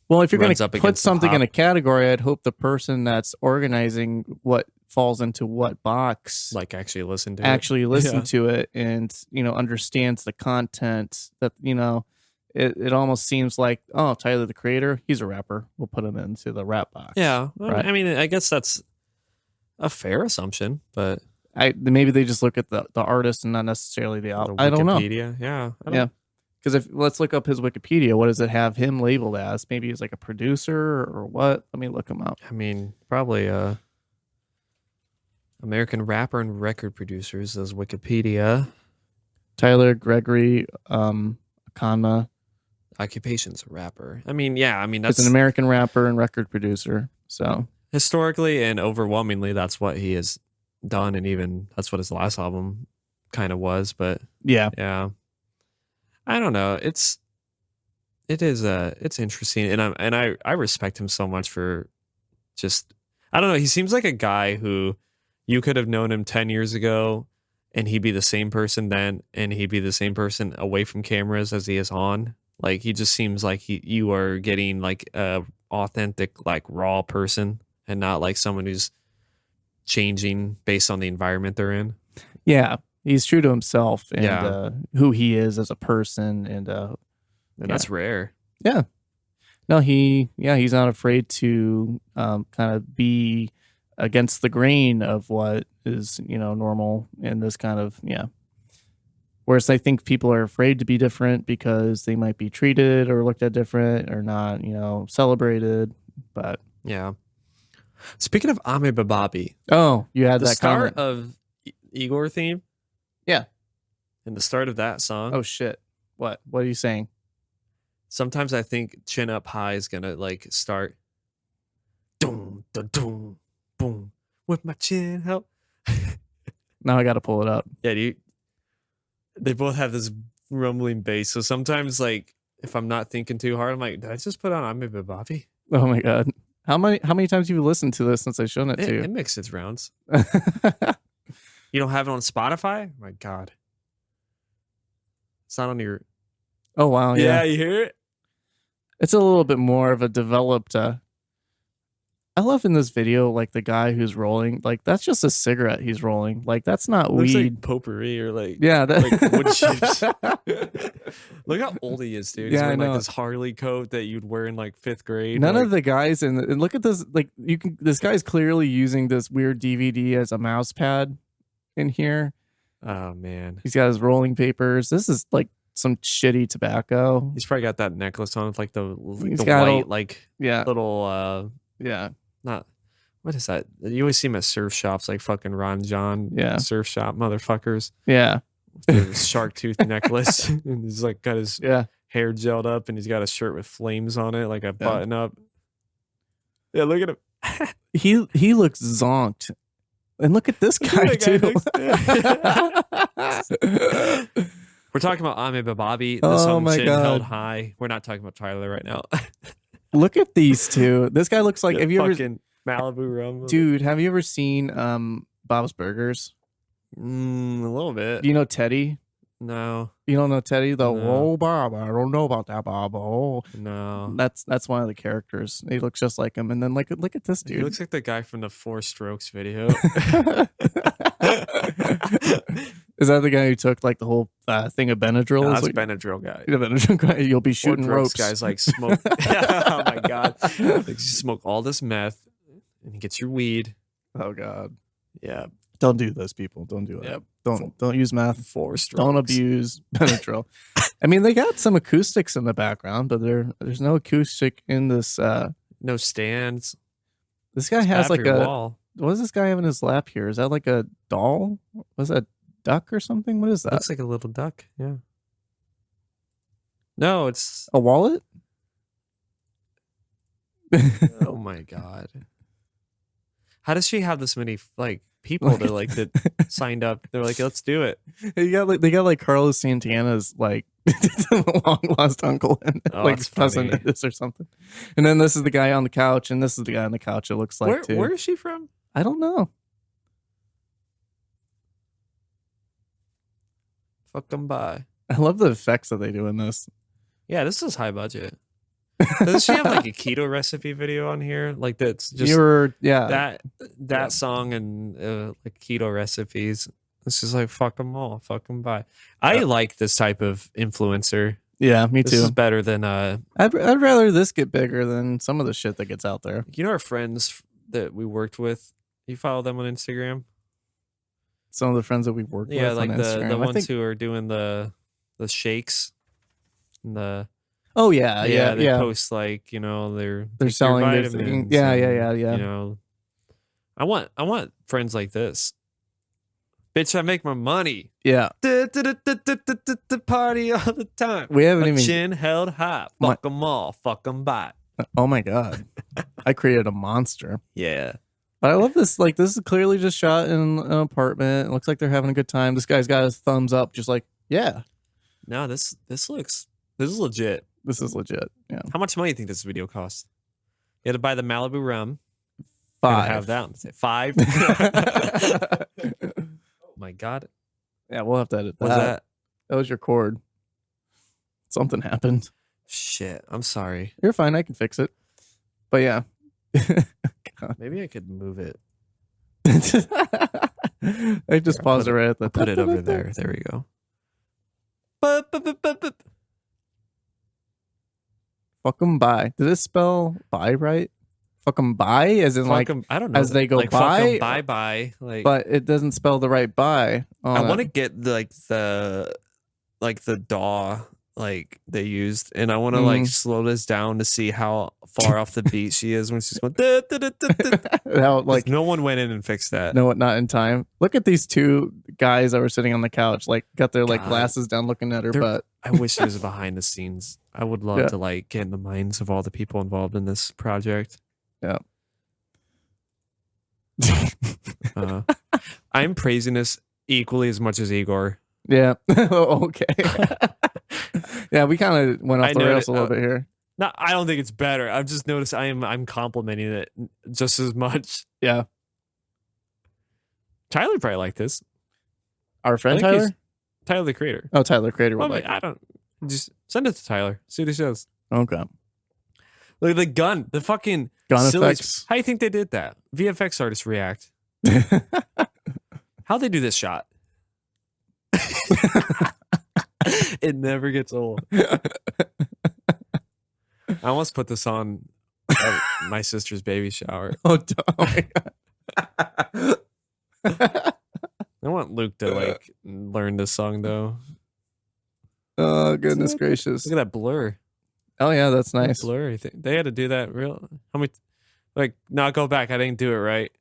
Well, if you're going runs to up put against the something in top. a category, I'd hope the person that's organizing what falls into what box Like actually listen to actually it. listen Yeah. to it and, you know, understands the content that, you know, it almost seems like, oh, Tyler, the creator, he's a rapper. We'll put him into the rap box. Yeah. Right. I mean, I guess that's a fair assumption, but Maybe they just look at the artist and not necessarily the album. I don't know. Wikipedia. Yeah. Yeah. Because if let's look up his Wikipedia, what does it have him labeled as? Maybe he's like a producer or what? Let me look him up. I mean, probably American rapper and record producers as Wikipedia. Tyler Gregory Akana. Occupation's a rapper. I mean, yeah, I mean that's It's an American rapper and record producer. So historically and overwhelmingly that's what he has done, and even that's what his last album kind of was. But yeah. I don't know. It's interesting, and I respect him so much for just, I don't know. He seems like a guy who you could have known him 10 years ago, and he'd be the same person then, and he'd be the same person away from cameras as he is on. Like, he just seems like you are getting like a authentic, like raw person, and not like someone who's changing based on the environment they're in. Yeah. He's true to himself and who he is as a person, and that's rare. Yeah. No, he's not afraid to kind of be against the grain of what is, you know, normal in this kind of Whereas I think people are afraid to be different because they might be treated or looked at different or not, you know, celebrated. But yeah. Speaking of Ame Bababi, oh, you had the that start comment. of Igor theme. Yeah. And the start of that song. Oh shit. What are you saying? Sometimes I think Chin Up High is gonna like start doom da doom boom with my chin up. Now I gotta pull it up. Yeah, they both have this rumbling bass. So sometimes, like, if I'm not thinking too hard, I'm like, did I just put on Ame Bababi? Oh my god. How many times have you listened to this since I've shown it to you? It makes its rounds. You don't have it on Spotify? My God. It's not on your... Oh, wow. Yeah. You hear it? It's a little bit more of a developed... I love in this video, like, the guy who's rolling. Like, that's just a cigarette he's rolling. Like, that's not Looks weed. like potpourri or, like... Yeah. like wood chips. Look how old he is, dude. He's wearing, like, this Harley coat that you'd wear in, like, 5th grade. None of the guys and look at this. Like, this guy's clearly using this weird DVD as a mouse pad in here. Oh, man. He's got his rolling papers. This is, like, some shitty tobacco. He's probably got that necklace on with like the white little not, what is that? You always see him at surf shops, like fucking Ron John surf shop motherfuckers. Yeah. The shark tooth necklace. And he's like got his hair gelled up, and he's got a shirt with flames on it, like a button up. Yeah, look at him. He looks zonked. And look at this guy too. We're talking about Ame Bababi. This song Chin Held High. We're not talking about Tyler right now. Look at these two. This guy looks like, have you ever Malibu rum? Dude, have you ever seen Bob's Burgers? A little bit. Do you know Teddy? No. You don't know Teddy? Oh, Bob, I don't know about that, Bob. Oh. No. That's one of the characters. He looks just like him. And then look at this dude. He looks like the guy from the Four Strokes video. Is that the guy who took like the whole thing of Benadryl? No, that's like, Benadryl guy. The Benadryl guy. You'll be shooting ropes. Guys like smoke. Oh my God. Like, you smoke all this meth and you get your weed. Oh God. Yeah. Don't do this, people. Don't do it. Yep. Don't use meth. Four Strokes. Don't abuse Benadryl. I mean, they got some acoustics in the background, but there's no acoustic in this. No stands. This guy has like a wall. What does this guy have in his lap here? Is that like a doll? Was that duck or something? What is that? Looks like a little duck. Yeah. No, it's a wallet. Oh my god. How does she have this many like people that signed up? They're like, let's do it. They got like Carlos Santana's like long lost uncle and like cousin in this or something. And then this is the guy on the couch, and this is the guy on the couch. It looks like too. Where is she from? I don't know. Fuck them by. I love the effects that they do in this. Yeah, this is high budget. Does she have like a keto recipe video on here? Like that's just that song and like keto recipes. It's just like fuck them all, fuck them by. I like this type of influencer. Yeah, me too. This is better than I'd rather this get bigger than some of the shit that gets out there. You know our friends that we worked with. You follow them on Instagram? Some of the friends that we worked with like on Instagram. the ones who are doing the shakes and the they post like, you know, they're selling their vitamins. Yeah. You know, I want friends like this. Bitch, I make my money. Yeah. Party all the time. We haven't even chin held high. Fuck them all. Fuck them by. Oh my god. I created a monster. Yeah. But I love this. Like, this is clearly just shot in an apartment. It looks like they're having a good time. This guy's got his thumbs up, just like, yeah. No, this is legit. This is legit. Yeah. How much money do you think this video cost? You had to buy the Malibu rum. $5. Have that. $5. Oh my god. Yeah, we'll have to edit that. What's that? That was your cord. Something happened. Shit. I'm sorry. You're fine. I can fix it. But yeah. Maybe I could move it. I just paused it right at the put it over there. There we go. Fuck 'em by. Did it spell by right? Fuck 'em by, as in like I don't know. As they go like, by. Bye bye. Like, but it doesn't spell the right by. I want to get the DAW like they used, and I want to like slow this down to see how far off the beat she is when she's going. How, like, no one went in and fixed that. No, not in time. Look at these two guys that were sitting on the couch, like got their like glasses down, looking at her butt. I wish there was a behind the scenes. I would love to like get in the minds of all the people involved in this project. Yeah. I'm praising this equally as much as Igor. Yeah. Okay. Yeah, we kind of went off the rails a little bit here. No, I don't think it's better. I've just noticed I'm complimenting it just as much. Yeah. Tyler probably like this. Our friend Tyler? Tyler the creator. Oh, Tyler the creator. I don't. Just send it to Tyler. See what he says. Okay. Look at the gun. The fucking gun silly effects. How do you think they did that? VFX artists react. How'd they do this shot? It never gets old. I almost put this on my sister's baby shower. Oh my God. I want Luke to like learn this song though. Oh goodness gracious! Look at that blur. Oh yeah, that's nice. That blur. They had to do that real. How many? Like, not go back. I didn't do it right.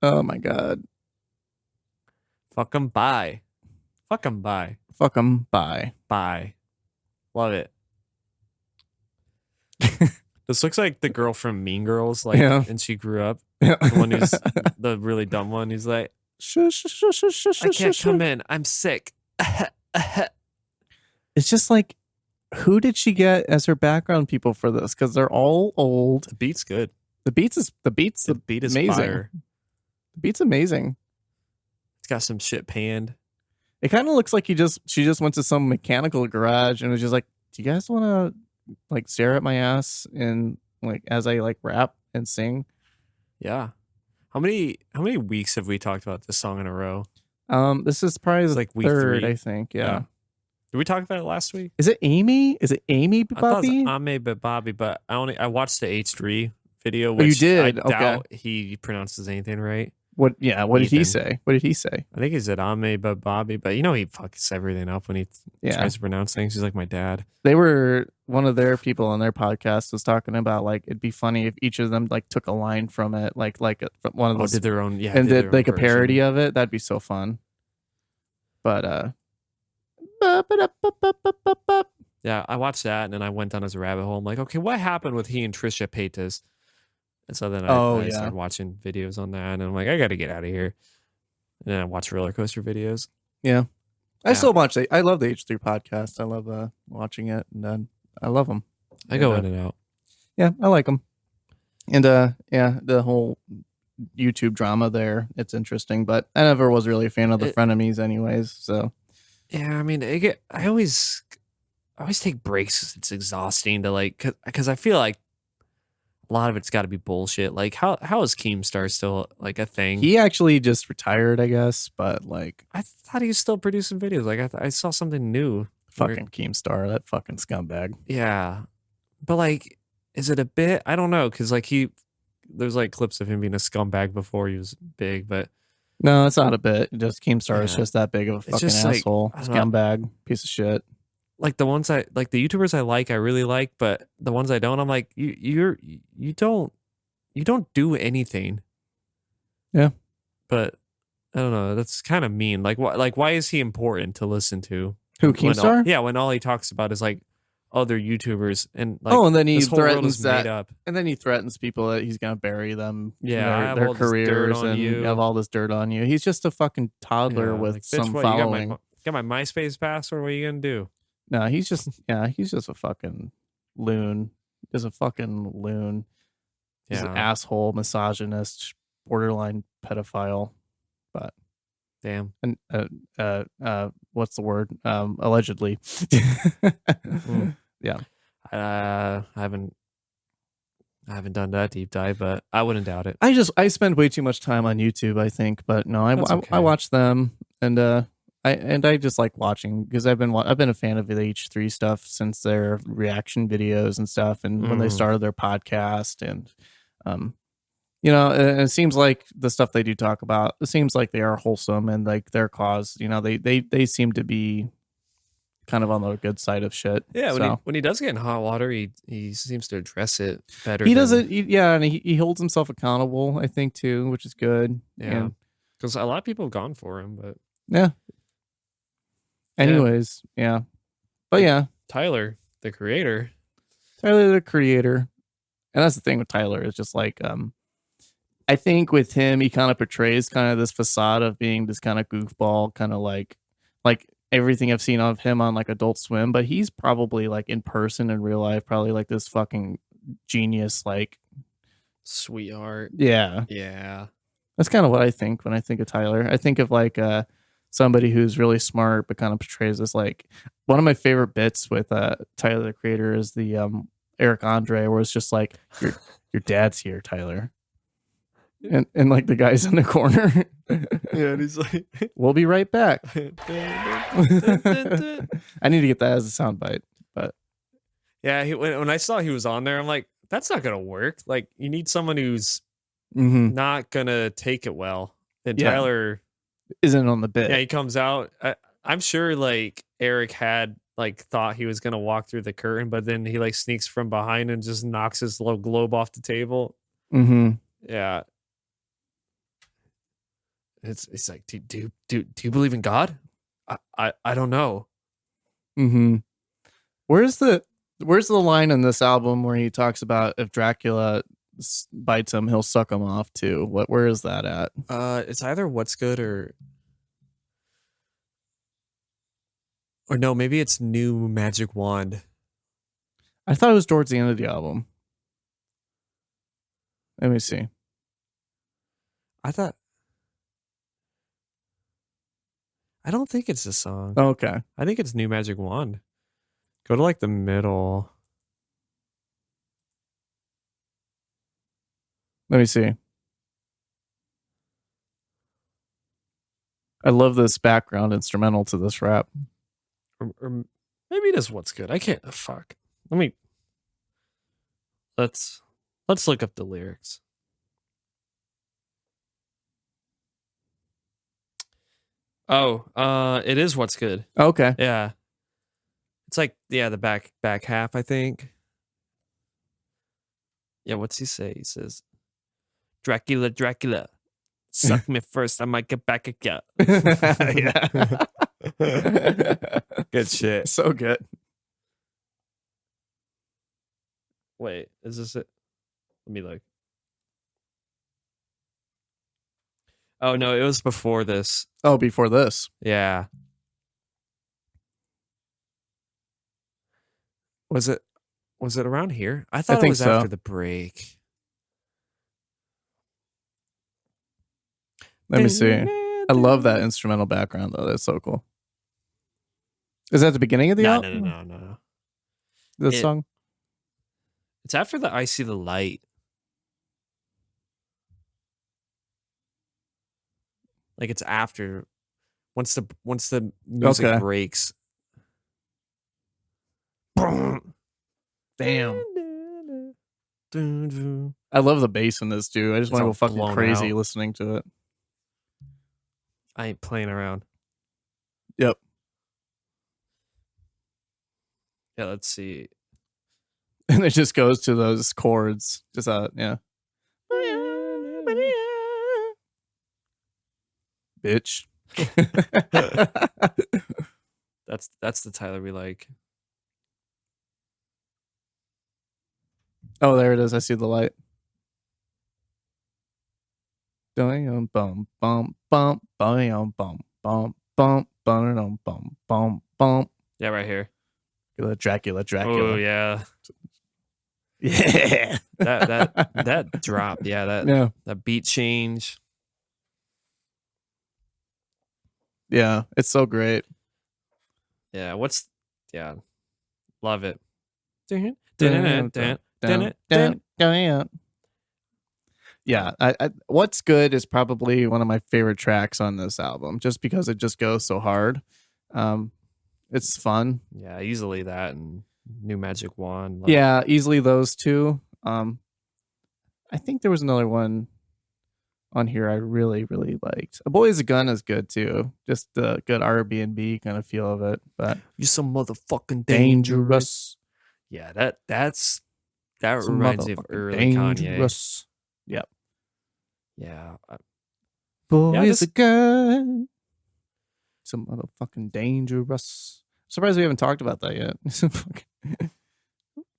Oh my God. Fuck 'em bye. Fuck 'em bye. Fuck 'em bye. Bye. Love it. This looks like the girl from Mean Girls, like, and she grew up. Yeah. The one who's the really dumb one. He's like, I can't come in. I'm sick. It's just like, who did she get as her background people for this? Because they're all old. The beat's good. The beat is amazing. Fire. The beat's amazing. It's got some shit panned. It kind of looks like she just went to some mechanical garage and was just like, "Do you guys want to like stare at my ass and like as I like rap and sing?" Yeah. How many weeks have we talked about this song in a row? This is probably the like week third, 3. I think. Yeah. Did we talk about it last week? Is it Amy? Is it Amy Bobby? I thought it was Ame Bobby, but I watched the H3 video. Which you did? I doubt he pronounces anything right. What? Yeah. What did he say? What did he say? I think he said Ame Bobby, but you know he fucks everything up when he tries to pronounce things. He's like my dad. They were one of their people on their podcast was talking about like it'd be funny if each of them like took a line from it, like one of those did their own and did like a parody of it. That'd be so fun. But Yeah, I watched that and then I went down as a rabbit hole. I'm like, okay, what happened with he and Trisha Paytas? And so then Oh, I yeah. started watching videos on that, and I'm like, I got to get out of here. And then I watch roller coaster videos. Yeah. I Yeah. still watch. I love the H3 podcast. I love watching it, and then I love them. I go in and out. Yeah, I like them. And yeah, the whole YouTube drama there, it's interesting, but I never was really a fan of the frenemies anyways, so. Yeah, I mean, I always take breaks. It's exhausting to like, because I feel like a lot of it's got to be bullshit. Like, how is Keemstar still like a thing? He actually just retired, I guess, but like, I thought he was still producing videos. Like, I saw something new. Fucking Keemstar, that fucking scumbag. Yeah, but like, is it a bit? I don't know, because like there's like clips of him being a scumbag before he was big, but no, it's not a bit. Just Keemstar is just that big of a fucking asshole, like, scumbag, piece of shit. Like the ones I like, the YouTubers I really like, but the ones I don't, I'm like, you don't do anything. Yeah, but I don't know. That's kind of mean. Like, why is he important to listen to? Who, Keemstar? Yeah, when all he talks about is like other YouTubers and like, and then he this whole world threatens is that, made up. and then he threatens people that he's gonna bury them. Yeah, their careers, and you have all this dirt on you. He's just a fucking toddler with like, some bitch, following. Got my MySpace password. What are you gonna do? No, he's just a fucking loon. He's a fucking loon. He's an asshole, misogynist, borderline pedophile. But damn. And what's the word? Allegedly. Yeah. I haven't done that deep dive, but I wouldn't doubt it. I spend way too much time on YouTube, I think, but no, I watch them, and I just like watching, because I've been a fan of the H3 stuff since their reaction videos and stuff, and when they started their podcast, and it seems like the stuff they do talk about, it seems like they are wholesome, and like their cause, they seem to be kind of on the good side of shit. Yeah, when he does get in hot water, he seems to address it better. He does it, and he holds himself accountable, I think, too, which is good. Yeah, because a lot of people have gone for him, but yeah. Anyways, yeah. But yeah. Tyler, the creator. And that's the thing with Tyler, is just like, I think with him, he kind of portrays kind of this facade of being this kind of goofball, kind of like everything I've seen of him on like Adult Swim, but he's probably like in person, in real life, probably like this fucking genius, like sweetheart. Yeah. Yeah. That's kind of what I think when I think of Tyler. I think of like somebody who's really smart, but kind of portrays this, like, one of my favorite bits with Tyler the Creator is the Eric Andre, where it's just like, your dad's here, Tyler. And like the guy's in the corner. Yeah, and he's like, we'll be right back. I need to get that as a soundbite, but yeah, when I saw he was on there, I'm like, that's not gonna work. Like, you need someone who's not gonna take it well. And Tyler isn't on the bit. Yeah, he comes out. I'm sure like Eric had like thought he was gonna walk through the curtain, but then he like sneaks from behind and just knocks his little globe off the table. Yeah. It's like, do you believe in God? I don't know. Where's the line in this album where he talks about if Dracula bites him, he'll suck him off too? Where is that at? It's either What's Good or no, maybe it's New Magic Wand. I thought it was towards the end of the album. Let me see. I don't think it's a song. Oh, okay. I think it's New Magic Wand. Go to like the middle. Let me see. I love this background instrumental to this rap. Or maybe it is What's Good. I can't. Fuck. Let's look up the lyrics. Oh, it is What's Good. Okay. Yeah. It's like, the back half, I think. Yeah, what's he say? He says, Dracula, suck me first, I might get back again. Yeah. Good shit. So good. Wait, is this it? Let me look. Oh no, it was before this. Oh, before this. Yeah. Was it around here? I thought it think was so. after the break. Let me see. I love that instrumental background though. That's so cool. Is that the beginning of the album? No. This song? It's after the I See the Light. Like it's after once the music breaks. Damn. I love the bass in this, dude. I just want to go fucking crazy listening to it. I ain't playing around. Yep. Yeah, let's see. And it just goes to those chords. Just yeah. Bitch. That's the Tyler we like. Oh, there it is. I see the light. Bum bum bum bum bum bum bum bum bum bum bum. Yeah, right here. Dracula. Oh yeah. Yeah. That drop. Yeah, that beat change. Yeah, it's so great. Yeah, love it. Yeah, What's Good is probably one of my favorite tracks on this album, just because it just goes so hard. It's fun. Yeah, easily that and New Magic Wand. Yeah, easily those two. I think there was another one on here I really, really liked. A Boy Is a Gun is good too. Just the good Airbnb kind of feel of it. But you some motherfucking dangerous. Yeah, that reminds me of early Kanye. Yep. Yeah. Boy Is a Gun. Some motherfucking dangerous. I'm surprised we haven't talked about that yet.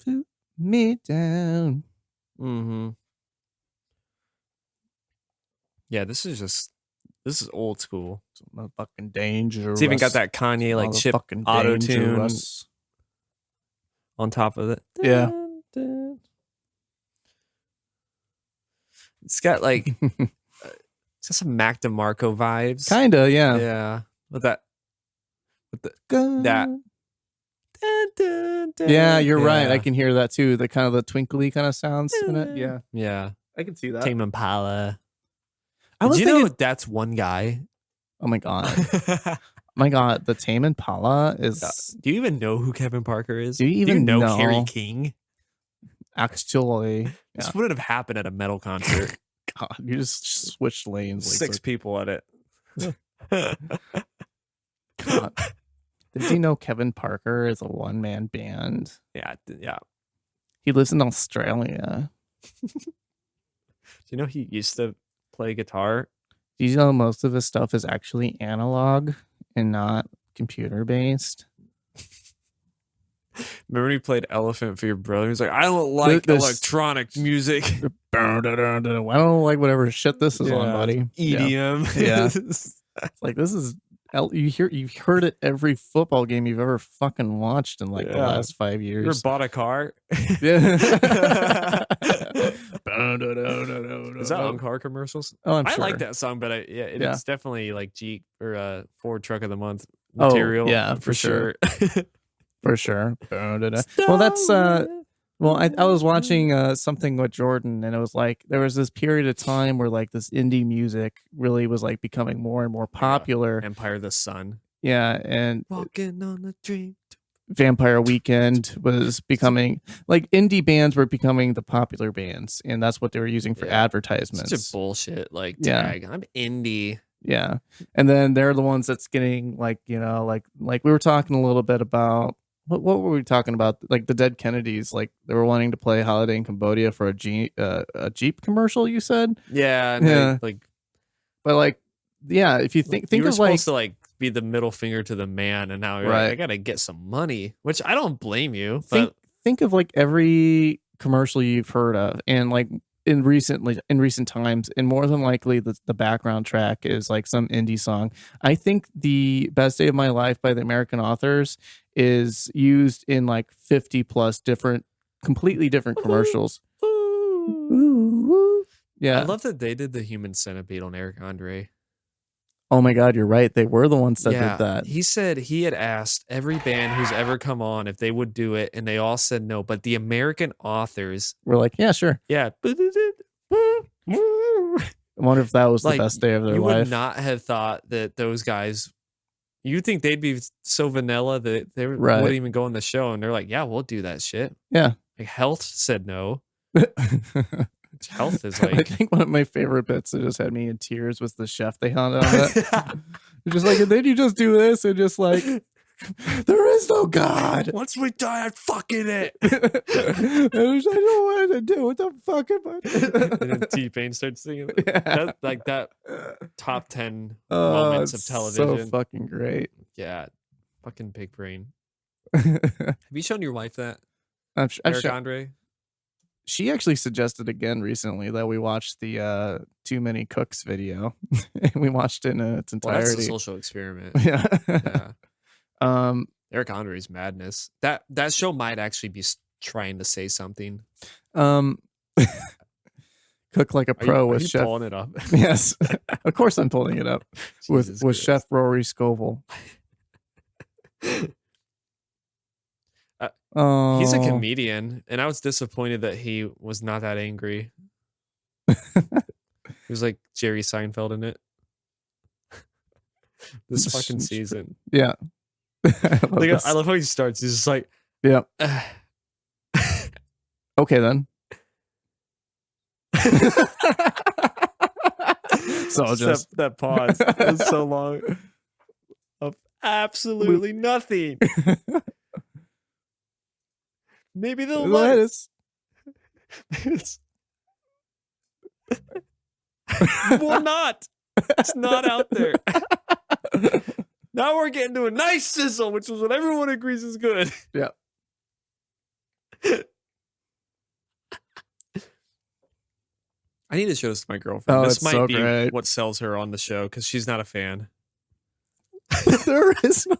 Put me down. Mm-hmm. Yeah, this is old school. Motherfucking dangerous. It's even got that Kanye like chip auto tune on top of it. Yeah. It's got like it's got some Mac DeMarco vibes. Kinda, yeah. Yeah. That. Yeah, you're right. I can hear that too. The kind of the twinkly kind of sounds in it. Yeah. Yeah. I can see that. Tame Impala. Did you know that's one guy? Oh my god. My god, the Tame Impala is. Do you even know who Kevin Parker is? Do you even know Kerry King? Actually, this wouldn't have happened at a metal concert. God, you just switched lanes. Like 6 people at it. God. Did you know Kevin Parker is a one-man band? Yeah. He lives in Australia. Do you know he used to play guitar? Do you know most of his stuff is actually analog and not computer-based? Remember when he played Elephant for your brother? He's like, I don't like electronic music. I don't like whatever shit this is on, buddy. EDM. Yeah. It's like, this is... You've heard it every football game you've ever fucking watched in like the last 5 years. You ever bought a car? Yeah. Is that on car commercials? Oh, I'm sure. I like that song, but it's definitely like Jeep or Ford Truck of the Month material. Oh, yeah, for sure. For sure. Well, that's well, I was watching something with Jordan, and it was like there was this period of time where like this indie music really was like becoming more and more popular. Empire of the Sun. Yeah, and Walking on the Dream. Vampire Weekend was becoming like indie bands were becoming the popular bands, and that's what they were using for advertisements. Such a bullshit like tag. I'm indie. Yeah, and then they're the ones that's getting like, you know, like we were talking a little bit about. What were we talking about? Like the Dead Kennedys, like they were wanting to play Holiday in Cambodia for a Jeep commercial. You said, yeah. But like, yeah. If you think you were of supposed to like be the middle finger to the man, and now you're right. like, I gotta get some money, which I don't blame you. Think of like every commercial you've heard of, and like in recent times, and more than likely the background track is like some indie song. I think the Best Day of My Life by the American Authors is used in like 50 plus completely different commercials. Yeah. I love that they did the Human Centipede on Eric Andre. Oh my God, you're right. They were the ones that did that. He said he had asked every band who's ever come on if they would do it, and they all said no. But the American Authors We're like, yeah, sure. Yeah. I wonder if that was the best day of their you life. would not have thought that those guys, you think they'd be so vanilla that they wouldn't even go on the show, and they're like, yeah, we'll do that shit. Yeah. Like Health said no. Health is like, I think one of my favorite bits that just had me in tears was the chef they had on it. Just like, and then you just do this and just like, there is no God. Once we die, I'm fucking it. I don't want to do what the fuck am I doing? And then T-Pain starts singing. Yeah. That top 10 moments of television. So fucking great. Yeah. Fucking big brain. Have you shown your wife that? Eric Andre? She actually suggested again recently that we watch the Too Many Cooks video. We watched it in its entirety. Well, that's a social experiment. Yeah. Eric Andre's madness. That show might actually be trying to say something. Cook Like a Pro with Chef. Pulling it up? Yes, of course I'm pulling it up with Chef Rory Scovel. He's a comedian, and I was disappointed that he was not that angry. He was like Jerry Seinfeld in it. This fucking season. Yeah. I love how he starts. He's just like, yeah. Okay then. So just that pause was so long of absolutely nothing. Maybe they'll lettuce. Will not. It's not out there. Now we're getting to a nice sizzle, which is what everyone agrees is good. Yeah. I need to show this to my girlfriend. Oh, this might so be great. what sells her on the show because she's not a fan. There is no.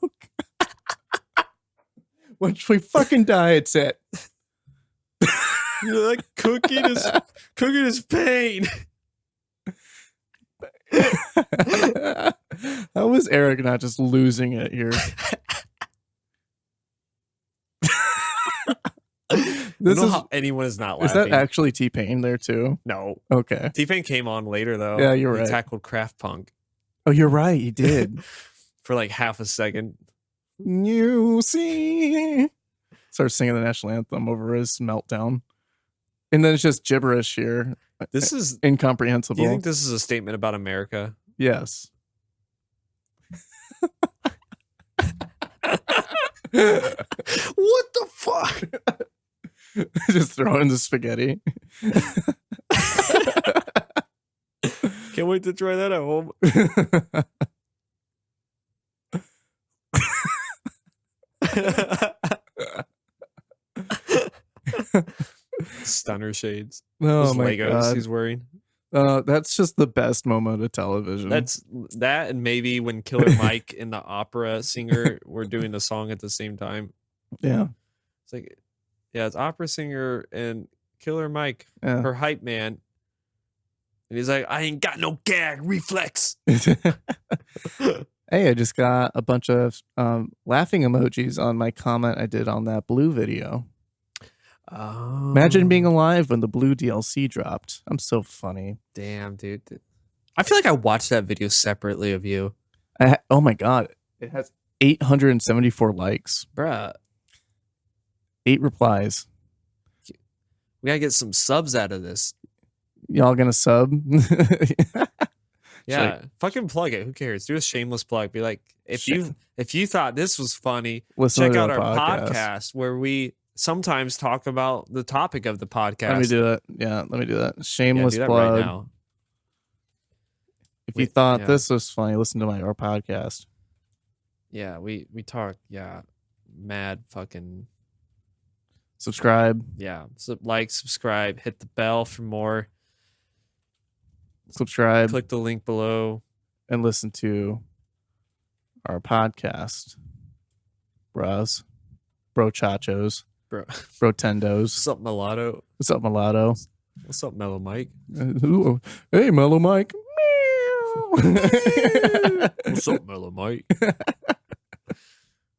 Once we fucking die, it's it. You're like cooking is pain. How was Eric not just losing it here? This is how anyone is not laughing. Is that actually T-Pain there too? No. Okay. T-Pain came on later though. Yeah, you're right. He tackled Kraft Punk. Oh, you're right. He did. For like half a second. You see. Starts singing the national anthem over his meltdown. And then it's just gibberish here. This is incomprehensible. Do you think this is a statement about America? Yes. What the fuck? Just throw in the spaghetti. Can't wait to try that at home. Stunner shades. Oh those my Legos God. He's wearing. That's just the best moment of television. That's that, and maybe when Killer Mike and the opera singer were doing the song at the same time. Yeah. It's like, yeah, it's opera singer and Killer Mike, Yeah. her hype man. And he's like, I ain't got no gag reflex. Hey, I just got a bunch of laughing emojis on my comment I did on that Blue video. Oh. Imagine being alive when the Blue DLC dropped. I'm so funny. Damn, dude. I feel like I watched that video separately of you. Oh my God. It has 874 likes. Bruh. 8 replies. We gotta get some subs out of this. Y'all gonna sub? Yeah, like, fucking plug it. Who cares? Do a shameless plug. Be like, if you thought this was funny, listen check to out the our podcast where we sometimes talk about the topic of the podcast. Let me do that. Yeah, let me do that. Shameless do that plug. right now. If you thought this was funny, listen to our podcast. Yeah, we talk. Yeah, mad fucking. Subscribe. Yeah. So like, subscribe, hit the bell for more. Subscribe. Click the link below. And listen to our podcast. Bros. Brochachos. Brotendos. What's up, Mulatto? What's up, Mulatto? What's up, Mellow Mike? Hey, Mellow Mike. What's up, Mellow Mike?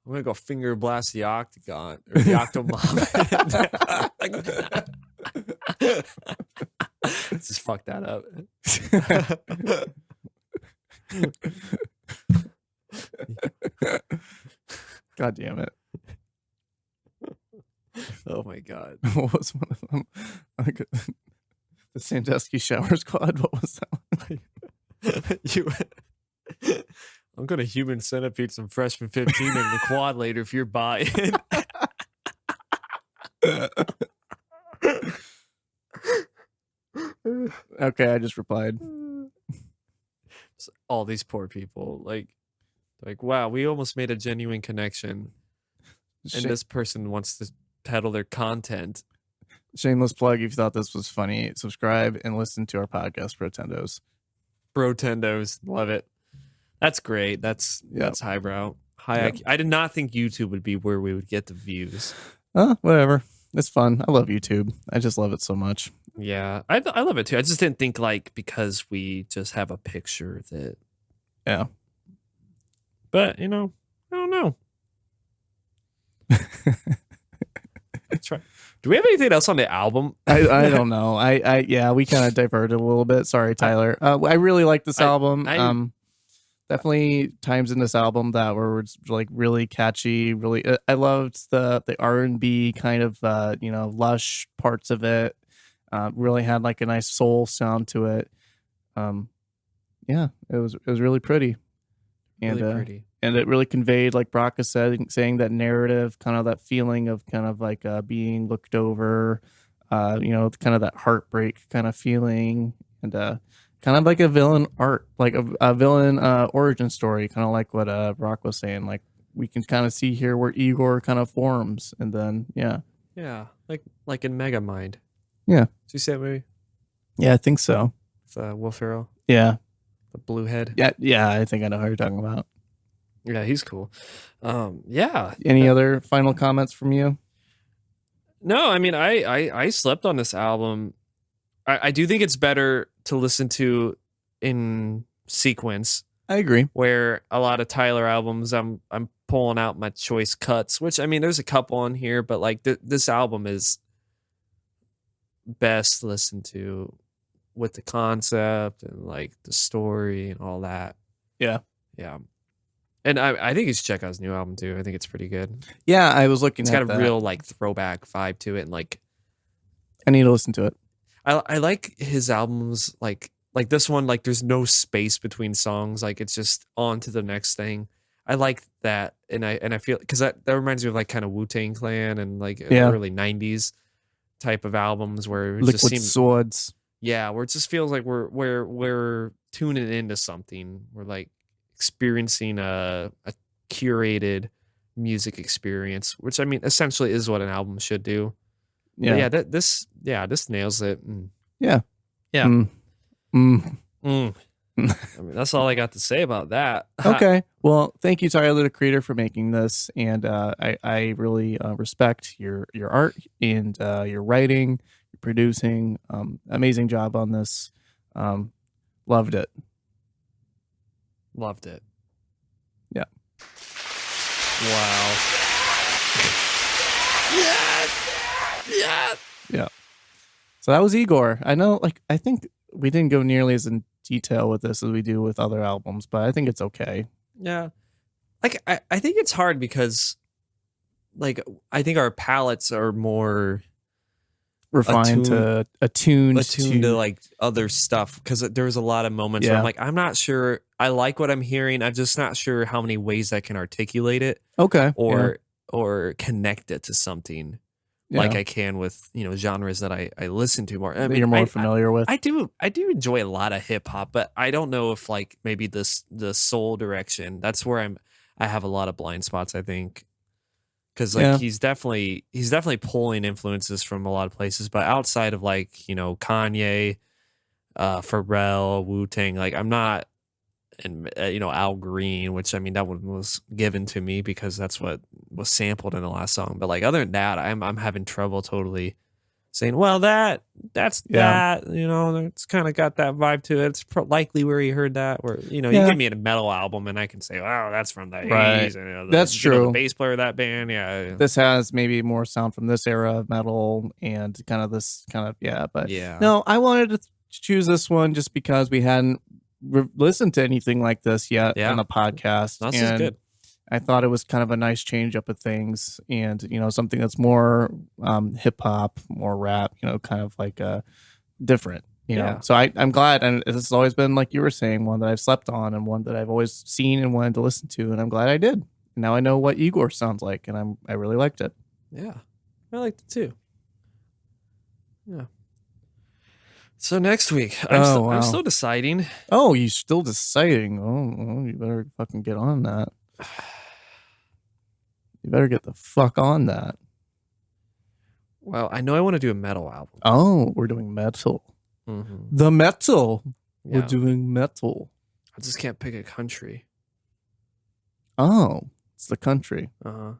I'm gonna go finger blast the octagon or the octomom. Just fuck that up. God damn it. Oh my god. What was one of them? The Sandusky Shower Squad. What was that one? I'm gonna human centipede some freshman 15 in the quad later if you're buying. Okay, I just replied. All these poor people, like, wow, we almost made a genuine connection, and this person wants to peddle their content. Shameless plug. If you thought this was funny, subscribe and listen to our podcast, Protendos. Protendos, love it. That's great. That's highbrow. I did not think YouTube would be where we would get the views. Whatever. It's fun. I love YouTube. I just love it so much. Yeah, I love it too. I just didn't think because we just have a picture that. Yeah. But I don't know. Try. Do we have anything else on the album? I don't know. Yeah, we kind of diverted a little bit. Sorry, Tyler. I really like this album. Definitely times in this album that were like really catchy. Really, I loved the R&B kind of lush parts of it. Really had like a nice soul sound to it. Yeah, it was really pretty. And really pretty. And it really conveyed, like Brock has said, saying that narrative, kind of that feeling of kind of like being looked over, kind of that heartbreak kind of feeling, and kind of like a villain a villain origin story, kind of like what Brock was saying. Like we can kind of see here where Igor kind of forms, and then yeah, like in Megamind. Yeah, did you see that movie? Yeah, I think so. With Will Ferrell. Yeah, the blue head. Yeah, I think I know who you're talking about. Yeah, he's cool. Yeah. Any other final comments from you? No, I mean, I slept on this album. I do think it's better to listen to in sequence. I agree. Where a lot of Tyler albums, I'm pulling out my choice cuts, which I mean, there's a couple on here, but like this album is best listened to with the concept and like the story and all that. Yeah. Yeah. And I think you should check out his new album too. I think it's pretty good. Yeah, I was looking. It's got a real like throwback vibe to it, and like I need to listen to it. I like his albums like this one. Like there's no space between songs. Like it's just on to the next thing. I like that, and I feel because that reminds me of like kind of Wu-Tang Clan and like early '90s type of albums where it Liquid just seems Swords. Yeah, where it just feels like we're tuning into something. We're like experiencing a curated music experience, which I mean essentially is what an album should do. Yeah, but this nails it. Yeah. I mean, that's all I got to say about that. Okay, well, thank you, Tyler, the creator, for making this, and I really respect your art and your writing, your producing. Amazing job on this. Loved it. Loved it. Yeah. Wow. Yeah. So that was Igor. I know, I think we didn't go nearly as in detail with this as we do with other albums, but I think it's okay. Yeah. I think it's hard because I think our palates are more refined attuned to like other stuff, because there was a lot of moments where I'm like, I'm not sure I like what I'm hearing. I'm just not sure how many ways I can articulate it. Okay. Or connect it to something like I can with, genres that I listen to more. I mean, you're more familiar with. I do enjoy a lot of hip hop, but I don't know if maybe the soul direction, that's where I have a lot of blind spots, I think. because like he's definitely pulling influences from a lot of places, but outside of like Kanye, Pharrell, Wu-Tang, like I'm not, and Al Green, which I mean that one was given to me because that's what was sampled in the last song. But like other than that, I'm having trouble totally saying, well, that's that, it's kind of got that vibe to it. It's likely where he heard that. Where you give me a metal album and I can say, wow, that's from the 80s. And, that's true. The bass player of that band, This has maybe more sound from this era of metal and kind of this kind of But no, I wanted to choose this one just because we hadn't listened to anything like this yet on the podcast. This is good. I thought it was kind of a nice change up of things, and something that's more hip hop, more rap, kind of like different. So I'm glad, and this has always been, like you were saying, one that I've slept on and one that I've always seen and wanted to listen to, and I'm glad I did. Now I know what Igor sounds like, and I really liked it. Yeah, I liked it too. Yeah. So next week, I'm still deciding. Oh, you're still deciding? Oh, you better fucking get on that. You better get the fuck on that. Well, I know I want to do a metal album. Oh, we're doing metal. Mm-hmm. The metal. Yeah. We're doing metal. I just can't pick a country. Oh, it's the country. You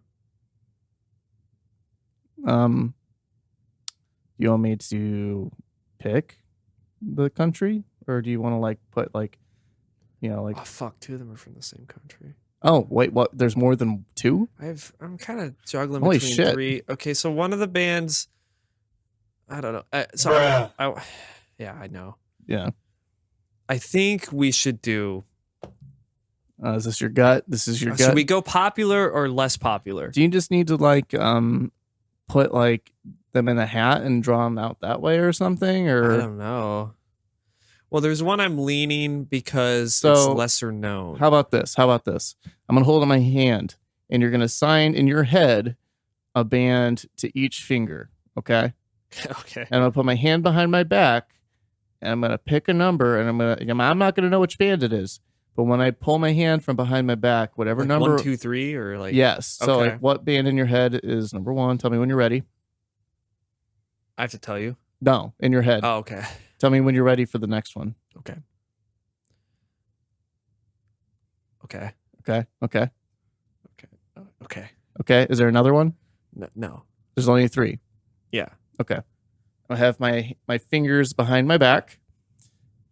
want me to pick the country, or do you want to like put like, like? Oh fuck, two of them are from the same country. Oh wait, what? There's more than two? I'm kind of juggling Holy between shit. three. Okay, so one of the bands, I don't know. Yeah, I know. Yeah. I think we should do. Is this your gut? This is your gut. Should we go popular or less popular? Do you just need to like put like them in a hat and draw them out that way or something? Or I don't know. Well, there's one I'm leaning because it's lesser known. How about this? I'm going to hold in my hand, and you're going to sign in your head a band to each finger, okay? Okay. And I'm going to put my hand behind my back, and I'm going to pick a number, and I'm not going to know which band it is. But when I pull my hand from behind my back, whatever like number... 1, 2, 3, or like... Yes. So like what band in your head is number one? Tell me when you're ready. I have to tell you? No, in your head. Oh, okay. Tell me when you're ready for the next one. Okay. Okay. Is there another one? No. There's only 3. Yeah. Okay. I have my fingers behind my back,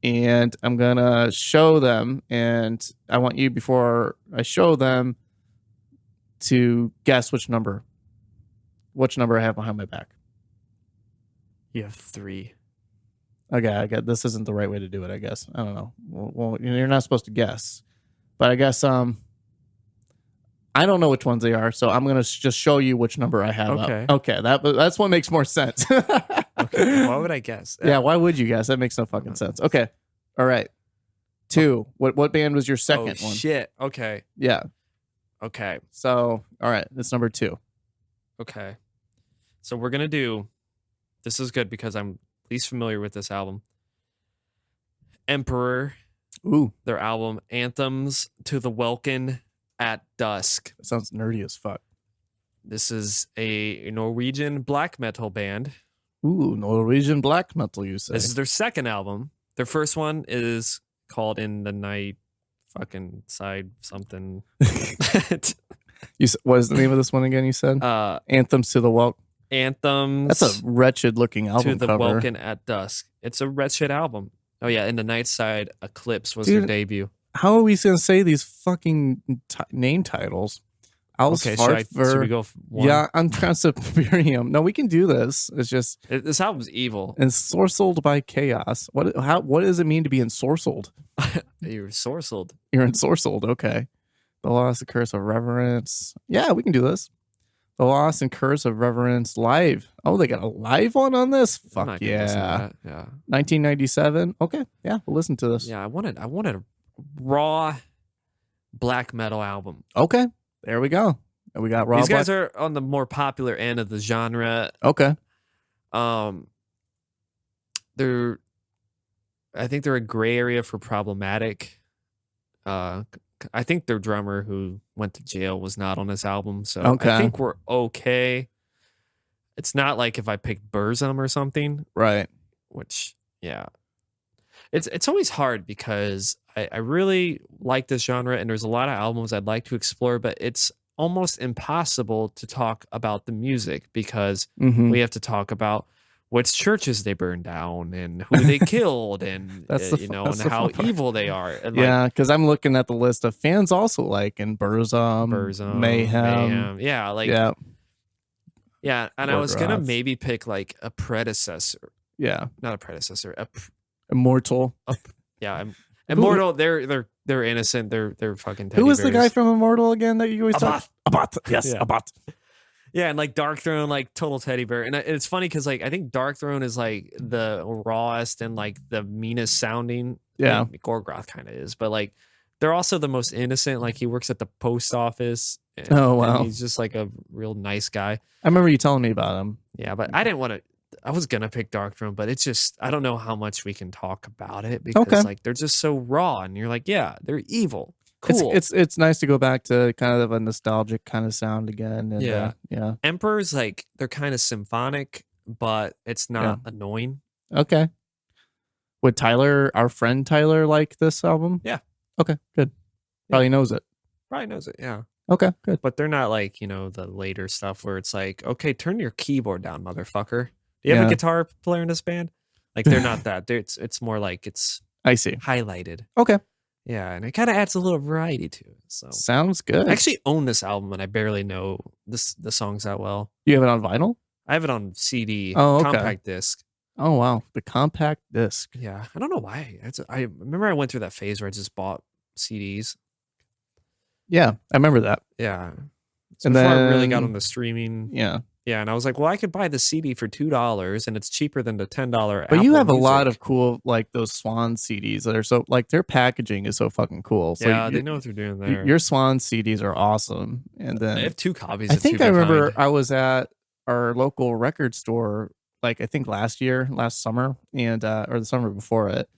and I'm going to show them, and I want you, before I show them, to guess which number I have behind my back. You have 3. Okay, I get this isn't the right way to do it, I guess. I don't know. Well, you're not supposed to guess. But I guess I don't know which ones they are, so I'm going to just show you which number I have up. Okay, that's what makes more sense. Okay, why would I guess? Yeah, why would you guess? That makes no fucking sense. Okay. All right. 2. What band was your second one? Shit. Okay. Yeah. Okay. So, all right, that's number 2. Okay. So we're going to do, this is good because I'm least familiar with this album. Emperor. Ooh. Their album, Anthems to the Welkin at Dusk. That sounds nerdy as fuck. This is a Norwegian black metal band. Ooh, Norwegian black metal, you say? This is their second album. Their first one is called In the Night fucking Side something. What is the name of this one again, you said? Anthems to the Welkin. Anthems. That's a wretched looking album to the cover. Welkin at Dusk. It's a wretched album. Oh yeah, In the Night Side Eclipse was their debut. How are we going to say these fucking name titles? Okay, should we go one? Yeah, I'm Transiberium. No, we can do this. It's just... This album's evil. Ensorcelled by Chaos. What does it mean to be ensorcelled? You're ensorcelled. You're ensorcelled, okay. The Loss and Curse of Reverence. Yeah, we can do this. The Loss and Curse of Reverence live. Oh, they got a live one on this? Fuck yeah. Yeah. 1997. Okay, yeah, we'll listen to this. Yeah, I wanted a raw black metal album. Okay, there we go. And we got raw. These guys are on the more popular end of the genre. Okay. I think they're a gray area for problematic. Because I think their drummer who went to jail was not on this album, so Okay. I think we're okay. It's not like if I picked Burzum or something, Right. which yeah. It's always hard because I really like this genre and there's a lot of albums I'd like to explore, but it's almost impossible to talk about the music because we have to talk about which churches they burned down and who they killed and and how evil they are. And yeah, because I'm looking at the list of fans also like in Burzum, Mayhem. Yeah, yeah. Yeah, and I was gonna maybe pick like a predecessor. Yeah, not a predecessor. Immortal. Immortal. They're innocent. They're fucking. Teddy Who was bears. the guy from Immortal again that you always talk? Abbott. Yes, Yeah. Abbott. Yeah, and like Dark Throne, like total teddy bear, and it's funny because like I think Dark Throne is like the rawest and like the meanest sounding. Yeah, I mean, Gorgoth kind of is, but like they're also the most innocent. Like he works at the post office. And, oh wow, and he's just like a real nice guy. I remember you telling me about him. Yeah, but I didn't want to. I was gonna pick Dark Throne, but it's just I don't know how much we can talk about it because like they're just so raw, and you're like, yeah, they're evil. Cool. It's nice to go back to kind of a nostalgic kind of sound again. And, yeah. Emperor's like they're kind of symphonic, but it's not annoying. Okay. Would our friend Tyler, like this album? Yeah. Okay, good. Probably knows it. Yeah. Okay, good. But they're not like, the later stuff where it's like, okay, turn your keyboard down, motherfucker. Do you have a guitar player in this band? Like they're not that. It's more like it's I see. Highlighted. Okay. Yeah, and it kind of adds a little variety to it. So sounds good. I actually own this album, and I barely know the songs that well. You have it on vinyl? I have it on CD, compact disc. Oh wow, the compact disc. Yeah, I don't know why. I remember I went through that phase where I just bought CDs. Yeah, I remember that. Yeah, and before I really got on the streaming. Yeah, and I was like, well, I could buy the CD for $2, and it's cheaper than the $10. But you have a lot of cool, like those Swan CDs that are so, like their packaging is so fucking cool. So yeah, they know what they're doing there. Your Swan CDs are awesome. And then I have 2 copies. I think I remember I was at our local record store, like I think last summer, and or the summer before it,